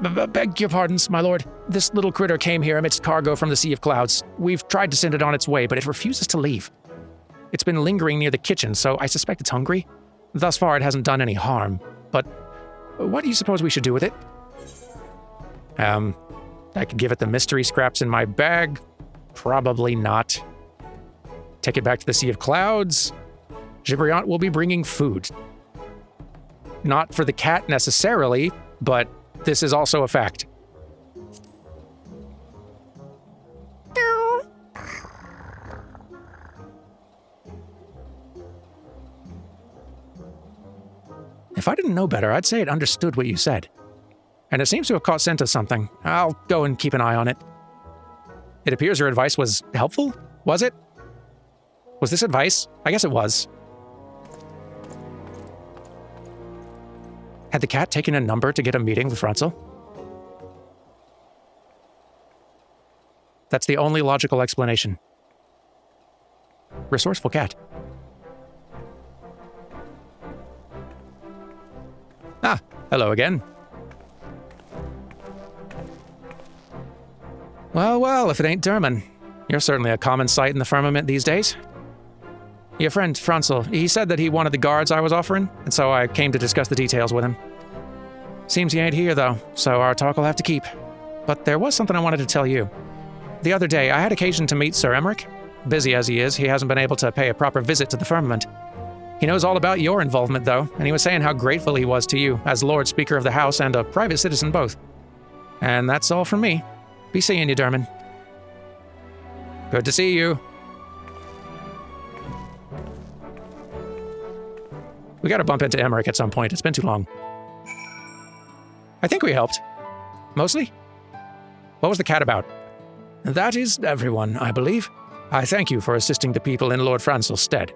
Beg your pardons, my lord. This little critter came here amidst cargo from the Sea of Clouds. We've tried to send it on its way, but it refuses to leave. It's been lingering near the kitchen, so I suspect it's hungry. Thus far, it hasn't done any harm. But what do you suppose we should do with it? I could give it the mystery scraps in my bag. Probably not. Take it back to the Sea of Clouds. Gibriant will be bringing food. Not for the cat necessarily, but this is also a fact. If I didn't know better, I'd say it understood what you said. And it seems to have caught scent of something. I'll go and keep an eye on it. It appears your advice was helpful? Was it? Was this advice? I guess it was. Had the cat taken a number to get a meeting with Francel? That's the only logical explanation. Resourceful cat. Ah, hello again. Well, well, if it ain't Derman. You're certainly a common sight in the Firmament these days. Your friend, Franzel, he said that he wanted the guards I was offering, and so I came to discuss the details with him. Seems he ain't here, though, so our talk will have to keep. But there was something I wanted to tell you. The other day, I had occasion to meet Sir Emmerich. Busy as he is, he hasn't been able to pay a proper visit to the Firmament. He knows all about your involvement, though, and he was saying how grateful he was to you as Lord Speaker of the House and a private citizen both. And that's all from me. Be seeing you, Derman. Good to see you. We gotta bump into Emmerich at some point. It's been too long. I think we helped. Mostly? What was the cat about? That is everyone, I believe. I thank you for assisting the people in Lord Franzel's stead.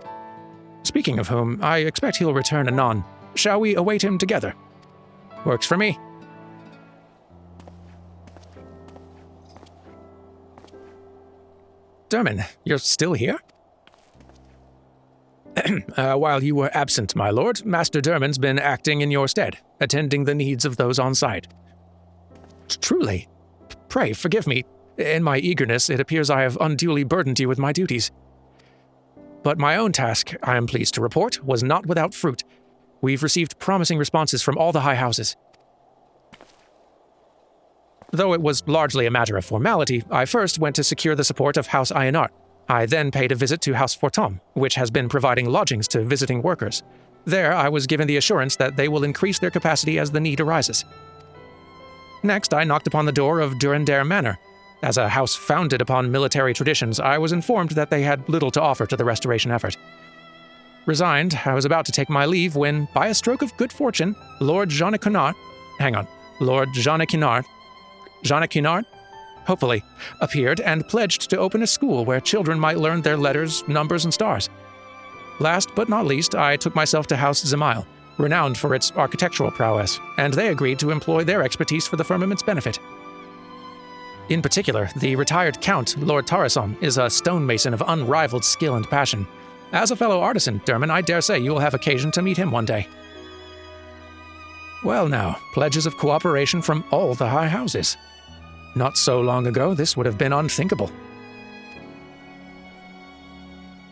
Speaking of whom, I expect he'll return anon. Shall we await him together? Works for me. Derman, you're still here? While you were absent, my lord, Master Derman's been acting in your stead, attending the needs of those on site. Truly? Pray, forgive me. In my eagerness, it appears I have unduly burdened you with my duties. But my own task, I am pleased to report, was not without fruit. We've received promising responses from all the high houses. Though it was largely a matter of formality, I first went to secure the support of House Ionart. I then paid a visit to House Fortom, which has been providing lodgings to visiting workers. There, I was given the assurance that they will increase their capacity as the need arises. Next, I knocked upon the door of Durandare Manor. As a house founded upon military traditions, I was informed that they had little to offer to the restoration effort. Resigned, I was about to take my leave when, by a stroke of good fortune, Lord Jean-Quinard, hopefully, appeared and pledged to open a school where children might learn their letters, numbers, and stars. Last but not least, I took myself to House Zemail, renowned for its architectural prowess, and they agreed to employ their expertise for the Firmament's benefit. In particular, the retired Count, Lord Tarason, is a stonemason of unrivaled skill and passion. As a fellow artisan, Derman, I dare say you will have occasion to meet him one day. Well now, pledges of cooperation from all the high houses. Not so long ago, this would have been unthinkable.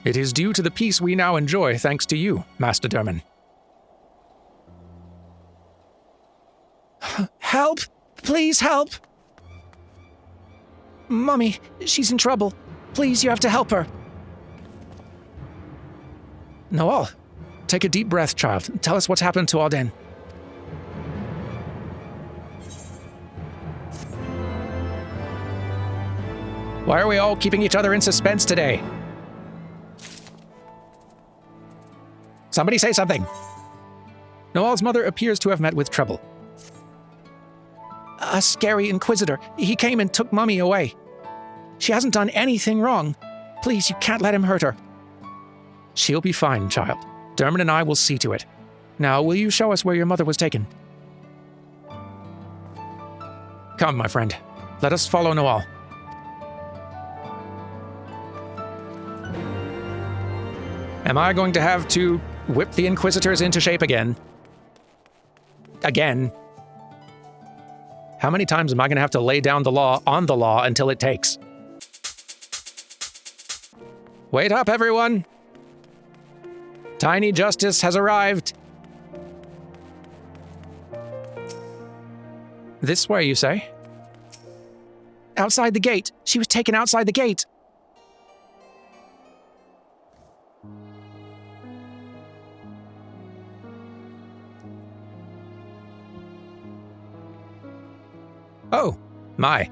It is due to the peace we now enjoy thanks to you, Master Derman. Help! Please help! Mummy, she's in trouble. Please, you have to help her. Noel, take a deep breath, child. Tell us what's happened to Auden. Why are we all keeping each other in suspense today? Somebody say something. Noel's mother appears to have met with trouble. A scary inquisitor. He came and took Mummy away. She hasn't done anything wrong. Please, you can't let him hurt her. She'll be fine, child. Derman and I will see to it. Now, will you show us where your mother was taken? Come, my friend. Let us follow Noel. Am I going to have to whip the Inquisitors into shape again? Again? How many times am I going to have to lay down the law on the law until it takes? Wait up, everyone! Tiny Justice has arrived. This way, you say? Outside the gate. She was taken outside the gate. Oh, my.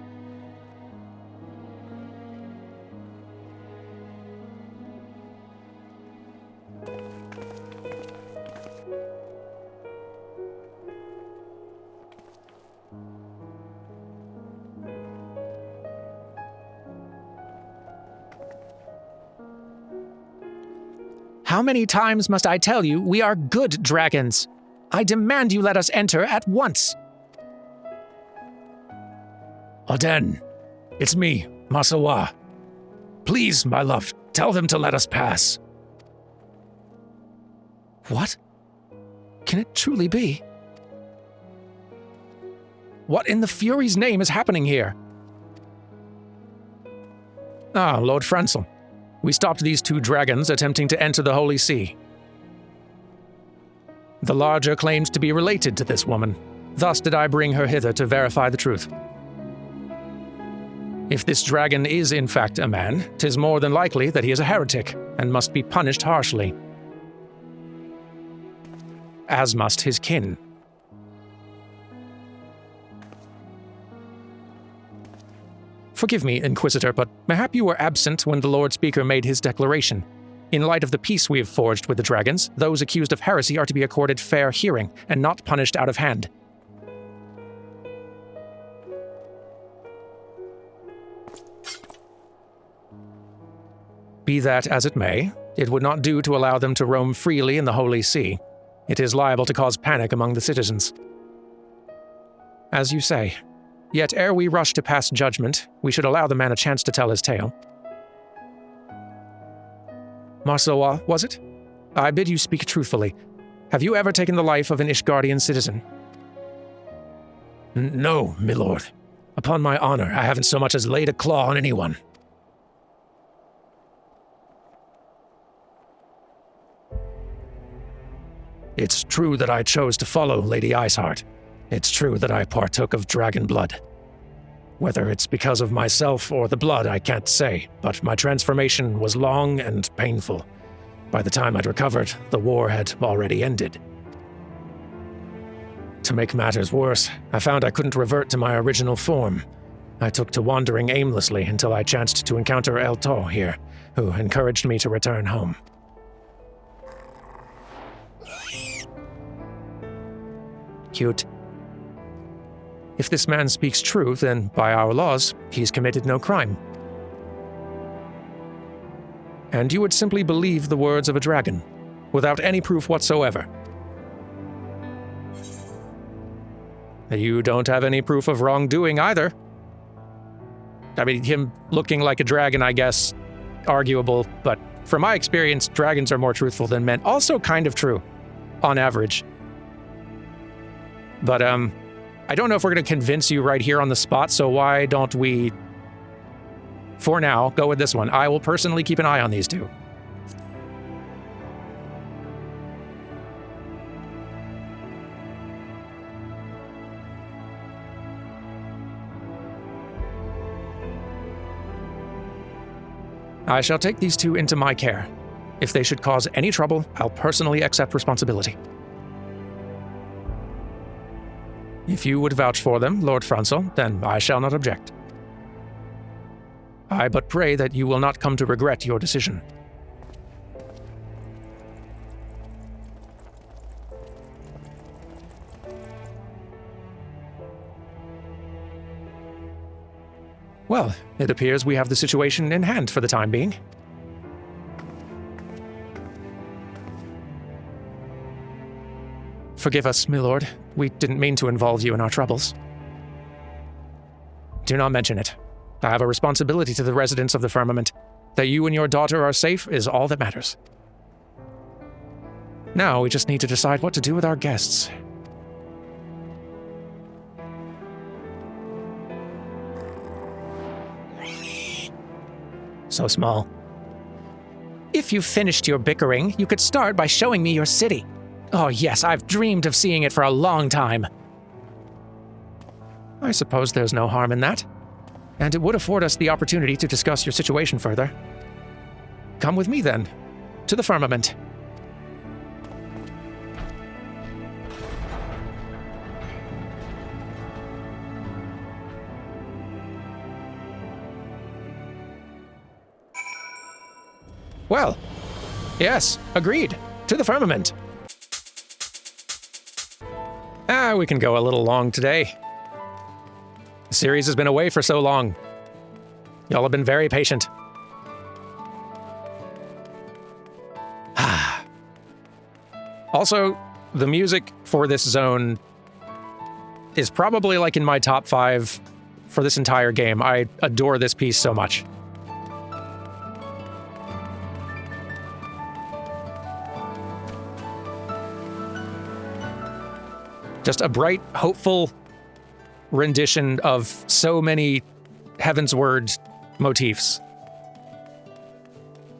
How many times must I tell you we are good dragons? I demand you let us enter at once. Auden, it's me, Masawa, please, my love, tell them to let us pass. What? Can it truly be? What in the Fury's name is happening here? Ah, Lord Francel. We stopped these 2 dragons attempting to enter the Holy See. The larger claimed to be related to this woman. Thus did I bring her hither to verify the truth. If this dragon is in fact a man, 'tis more than likely that he is a heretic and must be punished harshly. As must his kin. Forgive me, Inquisitor, but mayhap you were absent when the Lord Speaker made his declaration. In light of the peace we have forged with the dragons, those accused of heresy are to be accorded fair hearing and not punished out of hand. Be that as it may, it would not do to allow them to roam freely in the Holy See. It is liable to cause panic among the citizens. As you say. Yet ere we rush to pass judgment, we should allow the man a chance to tell his tale. Marsowa, was it? I bid you speak truthfully. Have you ever taken the life of an Ishgardian citizen? No, milord. Upon my honor, I haven't so much as laid a claw on anyone. It's true that I chose to follow Lady Iceheart. It's true that I partook of dragon blood. Whether it's because of myself or the blood, I can't say, but my transformation was long and painful. By the time I'd recovered, the war had already ended. To make matters worse, I found I couldn't revert to my original form. I took to wandering aimlessly until I chanced to encounter Thaw here, who encouraged me to return home. Cute. If this man speaks true, then by our laws, he's committed no crime. And you would simply believe the words of a dragon, without any proof whatsoever. You don't have any proof of wrongdoing either. I mean, him looking like a dragon, I guess, arguable, but from my experience, dragons are more truthful than men. Also kind of true, on average. But, I don't know if we're going to convince you right here on the spot, so why don't we, for now, go with this one. I will personally keep an eye on these 2. I shall take these 2 into my care. If they should cause any trouble, I'll personally accept responsibility. If you would vouch for them, Lord Francel, then I shall not object. I but pray that you will not come to regret your decision. Well, it appears we have the situation in hand for the time being. Forgive us, milord. We didn't mean to involve you in our troubles. Do not mention it. I have a responsibility to the residents of the Firmament. That you and your daughter are safe is all that matters. Now we just need to decide what to do with our guests. So small. If you've finished your bickering, you could start by showing me your city. Oh yes, I've dreamed of seeing it for a long time. I suppose there's no harm in that. And it would afford us the opportunity to discuss your situation further. Come with me then, to the Firmament. Well, yes, agreed. To the Firmament. We can go a little long today. The series has been away for so long. Y'all have been very patient. Also, the music for this zone is probably like in my top 5 for this entire game. I adore this piece so much. Just a bright, hopeful rendition of so many Heaven's Word motifs.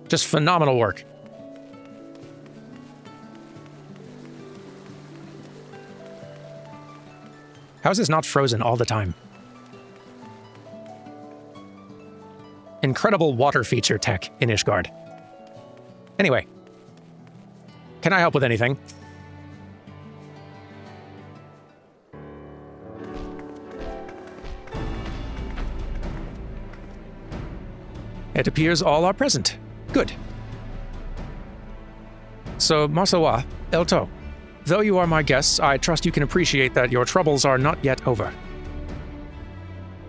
Just phenomenal work. How is this not frozen all the time? Incredible water feature tech in Ishgard. Anyway, can I help with anything? It appears all are present. Good. So, Masawa, Elto, though you are my guests, I trust you can appreciate that your troubles are not yet over.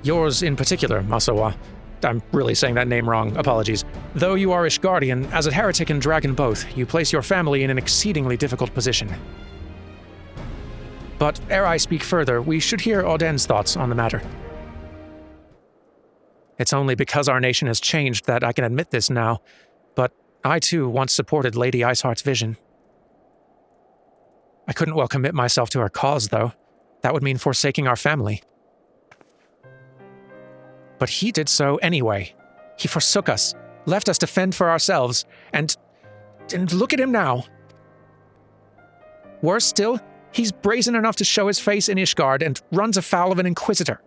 Yours in particular, Masawa. I'm really saying that name wrong, apologies. Though you are Ishgardian, as a heretic and dragon both, you place your family in an exceedingly difficult position. But ere I speak further, we should hear Auden's thoughts on the matter. It's only because our nation has changed that I can admit this now, but I too once supported Lady Iceheart's vision. I couldn't well commit myself to her cause, though. That would mean forsaking our family. But he did so anyway. He forsook us, left us to fend for ourselves, and look at him now. Worse still, he's brazen enough to show his face in Ishgard and runs afoul of an inquisitor.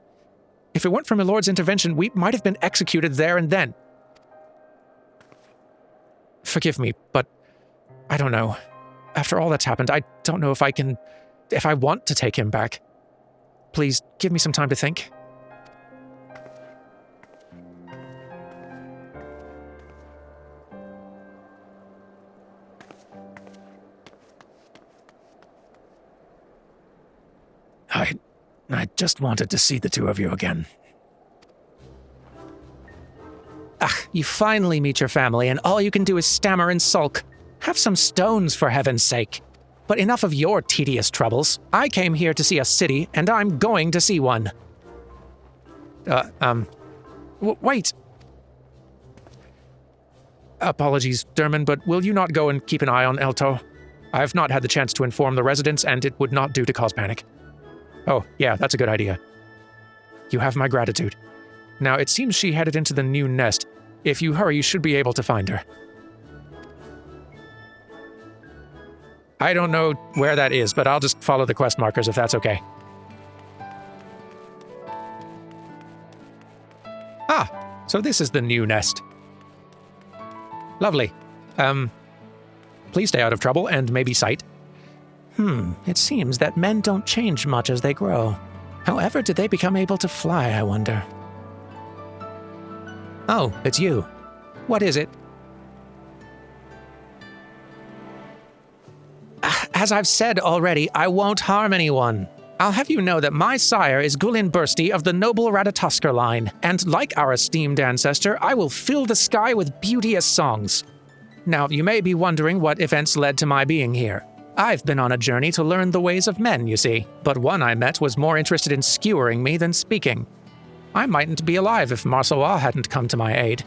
If it weren't for my lord's intervention, we might have been executed there and then. Forgive me, but I don't know. After all that's happened, I don't know if I want to take him back. Please, give me some time to think. I just wanted to see the two of you again. You finally meet your family, and all you can do is stammer and sulk. Have some stones, for heaven's sake. But enough of your tedious troubles. I came here to see a city, and I'm going to see one. Wait. Apologies, Derman, but will you not go and keep an eye on Elto? I have not had the chance to inform the residents, and it would not do to cause panic. Oh, yeah, that's a good idea. You have my gratitude. Now, it seems she headed into the new nest. If you hurry, you should be able to find her. I don't know where that is, but I'll just follow the quest markers if that's okay. Ah, so this is the new nest. Lovely. Please stay out of trouble and maybe sight. It seems that men don't change much as they grow. However did they become able to fly, I wonder? Oh, it's you. What is it? As I've said already, I won't harm anyone. I'll have you know that my sire is Gulin Bursty of the noble Ratatoskr line, and like our esteemed ancestor, I will fill the sky with beauteous songs. Now, you may be wondering what events led to my being here. I've been on a journey to learn the ways of men, you see, but one I met was more interested in skewering me than speaking. I mightn't be alive if Marsois hadn't come to my aid.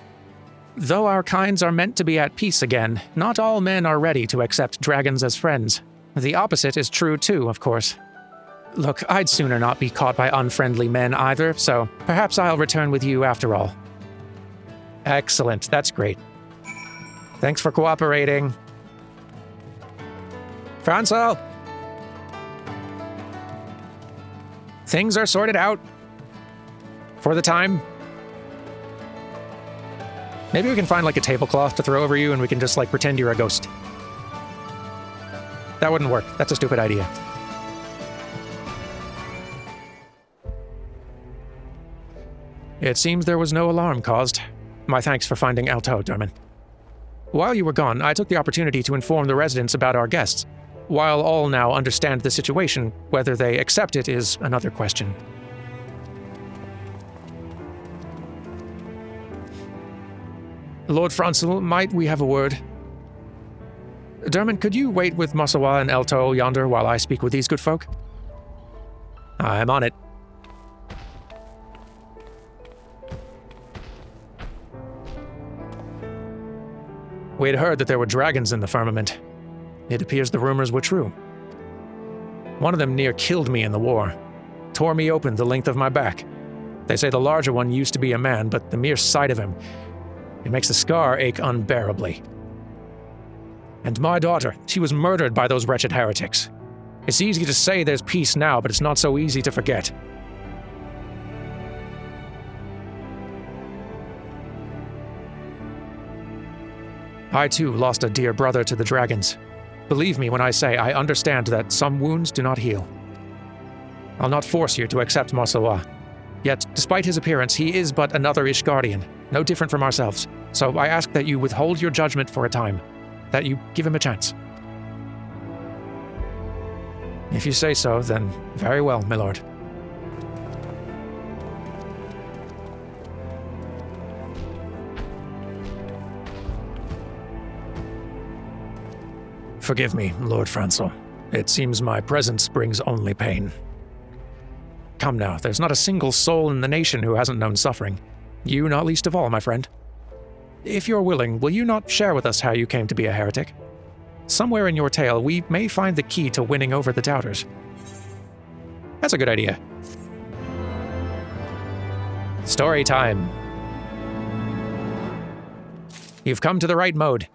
Though our kinds are meant to be at peace again, not all men are ready to accept dragons as friends. The opposite is true too, of course. Look, I'd sooner not be caught by unfriendly men either, so perhaps I'll return with you after all. Excellent, that's great. Thanks for cooperating. Francel! Things are sorted out. For the time. Maybe we can find like a tablecloth to throw over you and we can just like pretend you're a ghost. That wouldn't work. That's a stupid idea. It seems there was no alarm caused. My thanks for finding Elto, Derman. While you were gone, I took the opportunity to inform the residents about our guests. While all now understand the situation, whether they accept it is another question. Lord Francel, might we have a word? Derman, could you wait with Masawa and Elto yonder while I speak with these good folk? I'm on it. We had heard that there were dragons in the firmament. It appears the rumors were true. One of them near killed me in the war, tore me open the length of my back. They say the larger one used to be a man, but the mere sight of him, it makes the scar ache unbearably. And my daughter, she was murdered by those wretched heretics. It's easy to say there's peace now, but it's not so easy to forget. I too lost a dear brother to the dragons. Believe me when I say I understand that some wounds do not heal. I'll not force you to accept Masawa. Yet, despite his appearance, he is but another Ishgardian, no different from ourselves. So I ask that you withhold your judgment for a time, that you give him a chance. If you say so, then very well, my lord. Forgive me, Lord Francois. It seems my presence brings only pain. Come now, there's not a single soul in the nation who hasn't known suffering. You not least of all, my friend. If you're willing, will you not share with us how you came to be a heretic? Somewhere in your tale, we may find the key to winning over the doubters. That's a good idea. Story time. You've come to the right mode.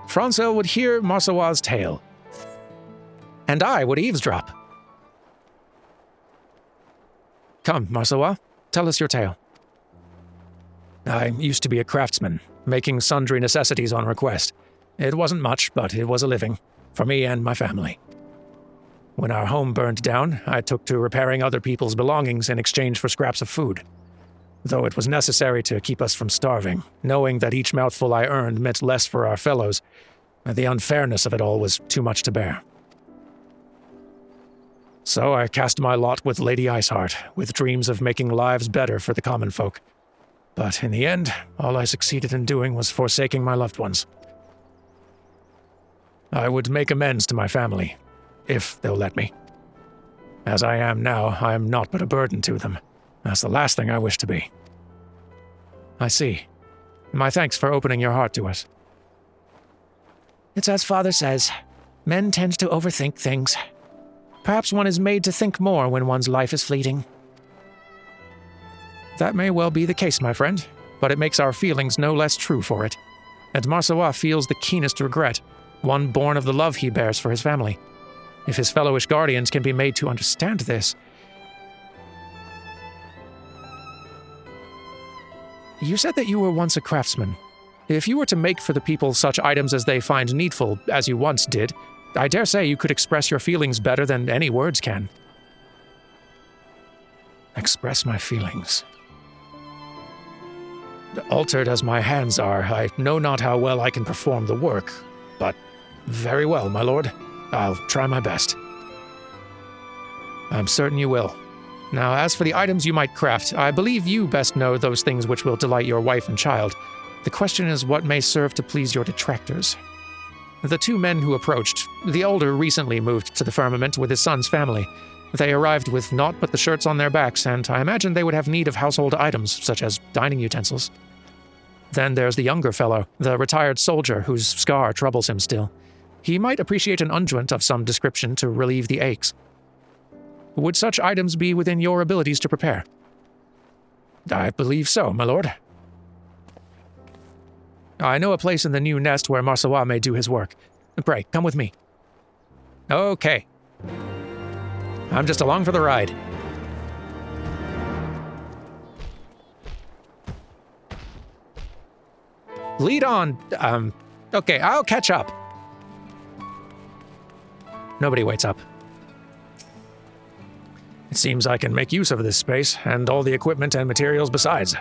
Francois would hear Masawa's tale, and I would eavesdrop. Come, Masawa, tell us your tale. I used to be a craftsman, making sundry necessities on request. It wasn't much, but it was a living, for me and my family. When our home burned down, I took to repairing other people's belongings in exchange for scraps of food. Though it was necessary to keep us from starving, knowing that each mouthful I earned meant less for our fellows, the unfairness of it all was too much to bear. So I cast my lot with Lady Iceheart, with dreams of making lives better for the common folk. But in the end, all I succeeded in doing was forsaking my loved ones. I would make amends to my family, if they'll let me. As I am now, I am not but a burden to them. That's the last thing I wish to be. I see. My thanks for opening your heart to us. It's as Father says. Men tend to overthink things. Perhaps one is made to think more when one's life is fleeting. That may well be the case, my friend, but it makes our feelings no less true for it. And Masawa feels the keenest regret, one born of the love he bears for his family. If his fellow Ishgardians can be made to understand this... You said that you were once a craftsman. If you were to make for the people such items as they find needful, as you once did, I dare say you could express your feelings better than any words can. Express my feelings. Altered as my hands are, I know not how well I can perform the work, but very well, my lord. I'll try my best. I'm certain you will. Now, as for the items you might craft, I believe you best know those things which will delight your wife and child. The question is what may serve to please your detractors. The two men who approached, the older recently moved to the Firmament with his son's family. They arrived with naught but the shirts on their backs, and I imagine they would have need of household items, such as dining utensils. Then there's the younger fellow, the retired soldier whose scar troubles him still. He might appreciate an unguent of some description to relieve the aches. Would such items be within your abilities to prepare? I believe so, my lord. I know a place in the new nest where Masawa may do his work. Pray, come with me. Okay. I'm just along for the ride. Lead on. Okay, I'll catch up. Nobody waits up. It seems I can make use of this space, and all the equipment and materials besides.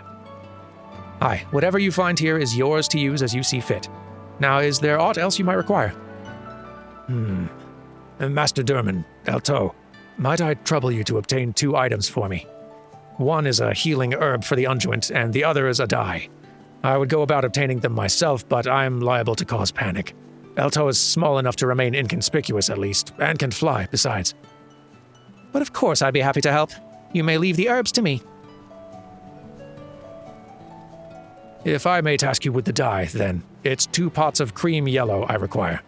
Aye, whatever you find here is yours to use as you see fit. Now, is there aught else you might require? Master Durman, Thaw, might I trouble you to obtain 2 items for me? One is a healing herb for the unguent, and the other is a dye. I would go about obtaining them myself, but I'm liable to cause panic. Thaw is small enough to remain inconspicuous at least, and can fly besides. But of course I'd be happy to help. You may leave the herbs to me. If I may task you with the dye, then, it's 2 pots of cream yellow I require.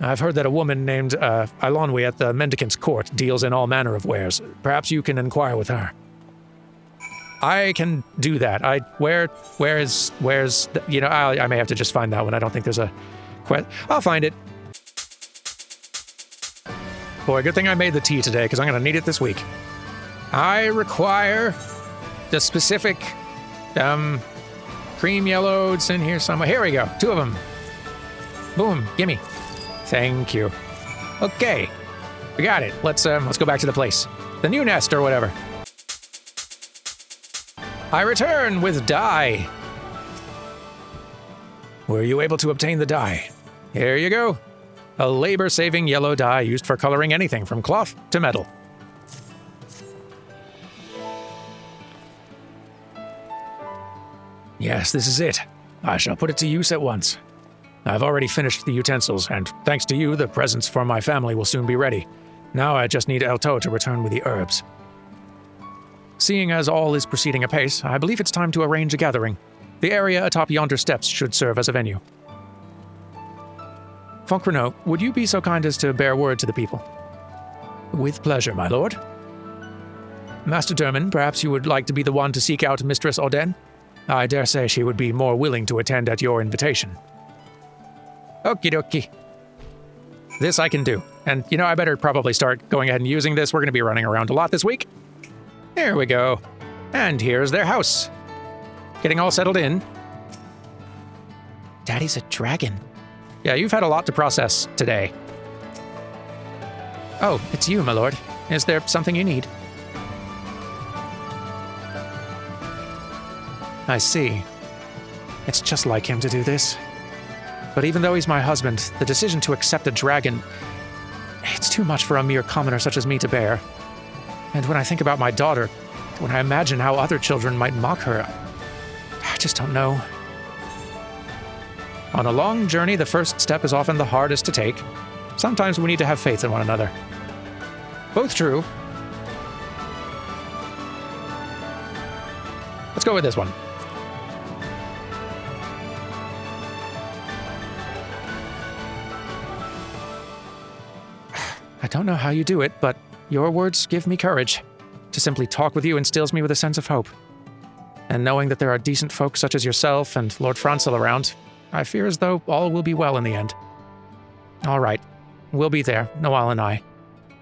I've heard that a woman named Ilonwe at the Mendicant's Court deals in all manner of wares. Perhaps you can inquire with her. I can do that. Where's the, you know, I may have to just find that one. I don't think there's a quest. I'll find it. Boy, good thing I made the tea today, because I'm going to need it this week. I require the specific, cream yellow. It's in here somewhere. Here we go. 2 of them. Boom. Gimme. Thank you. Okay. We got it. Let's go back to the place. The new nest or whatever. I return with dye. Were you able to obtain the dye? Here you go. A labor-saving yellow dye used for coloring anything from cloth to metal. Yes, this is it. I shall put it to use at once. I've already finished the utensils, and thanks to you, the presents for my family will soon be ready. Now I just need Elto to return with the herbs. Seeing as all is proceeding apace, I believe it's time to arrange a gathering. The area atop yonder steps should serve as a venue. Foncrenault, would you be so kind as to bear word to the people? With pleasure, my lord. Master Derman, perhaps you would like to be the one to seek out Mistress Auden? I dare say she would be more willing to attend at your invitation. Okie dokie. This I can do. And, you know, I better probably start going ahead and using this. We're going to be running around a lot this week. There we go. And here's their house. Getting all settled in. Daddy's a dragon. Yeah, you've had a lot to process today. Oh, it's you, my lord. Is there something you need? I see. It's just like him to do this. But even though he's my husband, the decision to accept a dragon, it's too much for a mere commoner such as me to bear. And when I think about my daughter, when I imagine how other children might mock her, I just don't know. On a long journey, the first step is often the hardest to take. Sometimes we need to have faith in one another. Both true. Let's go with this one. I don't know how you do it, but your words give me courage. To simply talk with you instills me with a sense of hope. And knowing that there are decent folk such as yourself and Lord Francel around, I fear as though all will be well in the end. All right. We'll be there, Noel and I.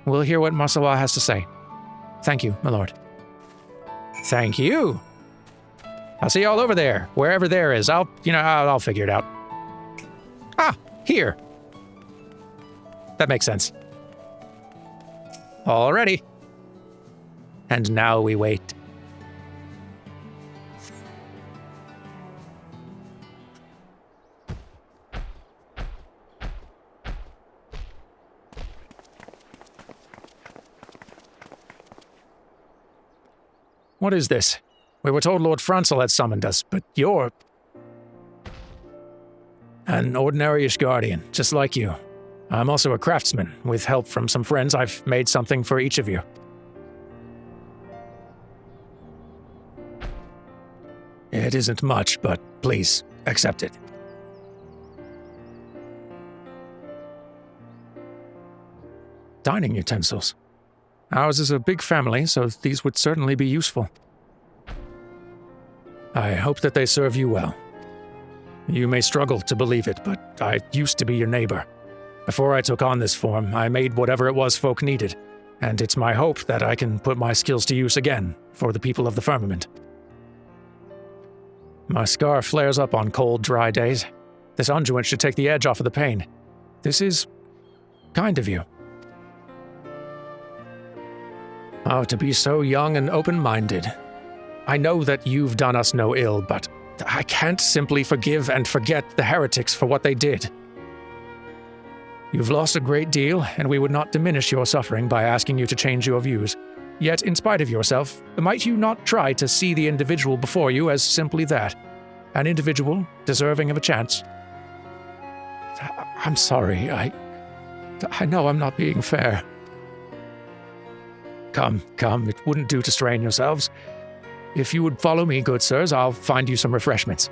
We'll hear what Marcelois has to say. Thank you, my lord. Thank you. I'll see you all over there, wherever there is. I'll figure it out. Ah, here. That makes sense. Alrighty. And now we wait. What is this? We were told Lord Francel had summoned us, but you're... an ordinary Ishgardian, just like you. I'm also a craftsman. With help from some friends, I've made something for each of you. It isn't much, but please, accept it. Dining utensils. Ours is a big family, so these would certainly be useful. I hope that they serve you well. You may struggle to believe it, but I used to be your neighbor. Before I took on this form, I made whatever it was folk needed, and it's my hope that I can put my skills to use again for the people of the Firmament. My scar flares up on cold, dry days. This unguent should take the edge off of the pain. This is kind of you. Oh, to be so young and open-minded. I know that you've done us no ill, but I can't simply forgive and forget the heretics for what they did. You've lost a great deal, and we would not diminish your suffering by asking you to change your views. Yet, in spite of yourself, might you not try to see the individual before you as simply that? An individual deserving of a chance? I'm sorry, I know I'm not being fair. Come, it wouldn't do to strain yourselves. If you would follow me, good sirs, I'll find you some refreshments.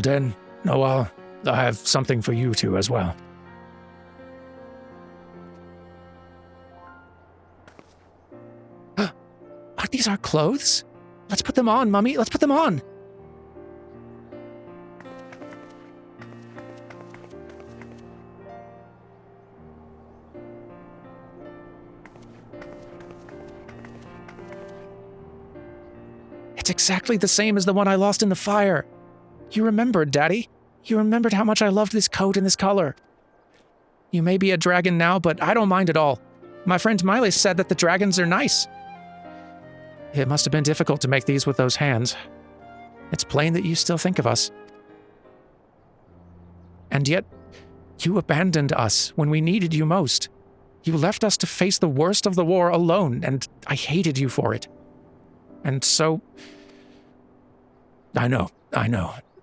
Alden, Noel, I have something for you two as well. Are these our clothes? Let's put them on, Mummy. Let's put them on. It's exactly the same as the one I lost in the fire. You remembered, Daddy. You remembered how much I loved this coat and this color. You may be a dragon now, but I don't mind at all. My friend Miley said that the dragons are nice. It must have been difficult to make these with those hands. It's plain that you still think of us. And yet, you abandoned us when we needed you most. You left us to face the worst of the war alone, and I hated you for it. And so... I know.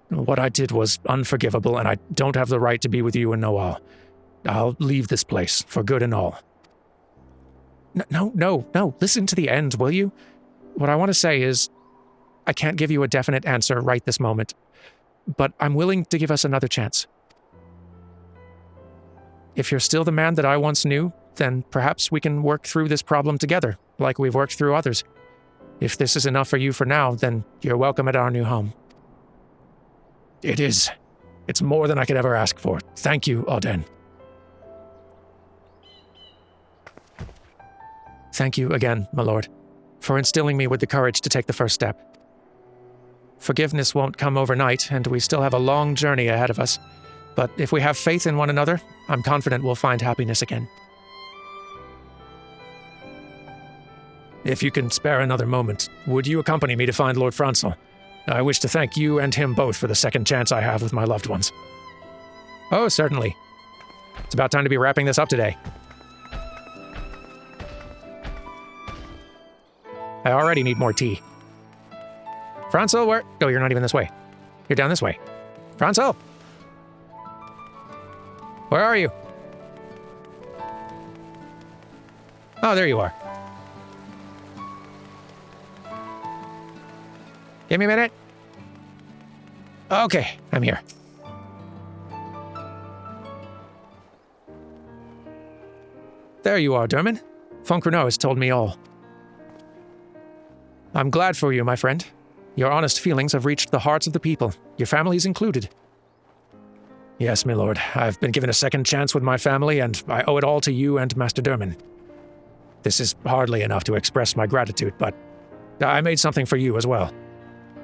What I did was unforgivable, and I don't have the right to be with you and Noel. I'll leave this place, for good and all. No, listen to the end, will you? What I want to say is, I can't give you a definite answer right this moment, but I'm willing to give us another chance. If you're still the man that I once knew, then perhaps we can work through this problem together, like we've worked through others. If this is enough for you for now, then you're welcome at our new home. It is. It's more than I could ever ask for. Thank you, Alden. Thank you again, my lord, for instilling me with the courage to take the first step. Forgiveness won't come overnight, and we still have a long journey ahead of us. But if we have faith in one another, I'm confident we'll find happiness again. If you can spare another moment, would you accompany me to find Lord Francel? I wish to thank you and him both for the second chance I have with my loved ones. Oh, certainly. It's about time to be wrapping this up today. I already need more tea. Francel, where? Oh, you're not even this way. You're down this way. Francel! Where are you? Oh, there you are. Give me a minute. Okay, I'm here. There you are, Dermot. Foncreneau has told me all. I'm glad for you, my friend. Your honest feelings have reached the hearts of the people, your families included. Yes, my lord, I've been given a second chance with my family, and I owe it all to you and Master Dermot. This is hardly enough to express my gratitude, but I made something for you as well.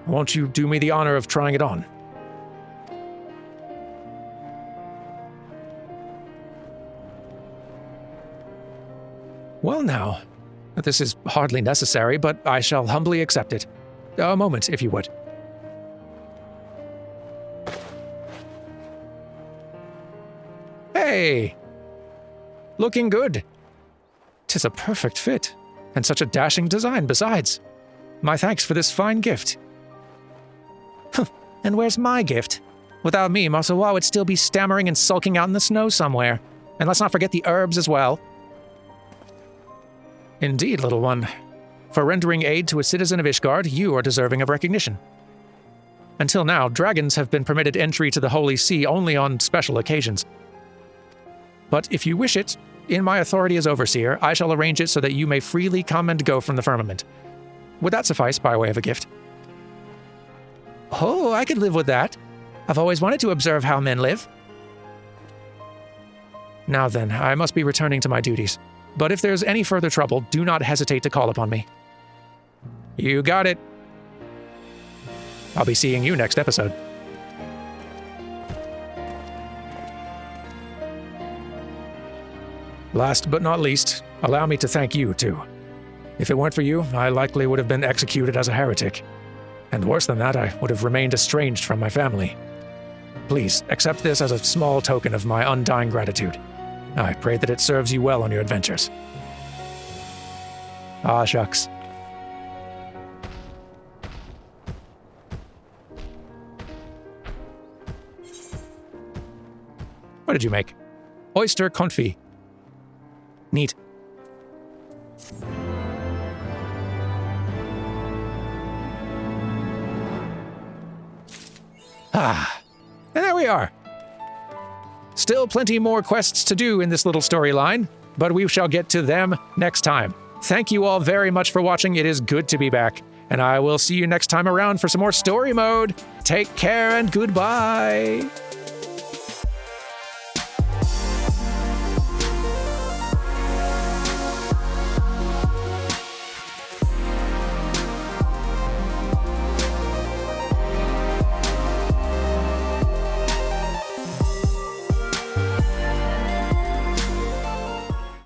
Won't you do me the honor of trying it on? Well now, this is hardly necessary, but I shall humbly accept it. A moment, if you would. Hey! Looking good. 'Tis a perfect fit, and such a dashing design besides. My thanks for this fine gift. And where's my gift? Without me, Masawa would still be stammering and sulking out in the snow somewhere. And let's not forget the herbs as well. Indeed, little one. For rendering aid to a citizen of Ishgard, you are deserving of recognition. Until now, dragons have been permitted entry to the Holy See only on special occasions. But if you wish it, in my authority as overseer, I shall arrange it so that you may freely come and go from the firmament. Would that suffice by way of a gift? Oh, I could live with that. I've always wanted to observe how men live. Now then, I must be returning to my duties. But if there's any further trouble, do not hesitate to call upon me. You got it. I'll be seeing you next episode. Last but not least, allow me to thank you, too. If it weren't for you, I likely would have been executed as a heretic. And worse than that, I would have remained estranged from my family. Please, accept this as a small token of my undying gratitude. I pray that it serves you well on your adventures. Ah, shucks. What did you make? Oyster confit. Neat. Ah, And there we are. Still plenty more quests to do in this little storyline, but we shall get to them next time. Thank you all very much for watching. It is good to be back, and I will see you next time around for some more story mode. Take care and goodbye.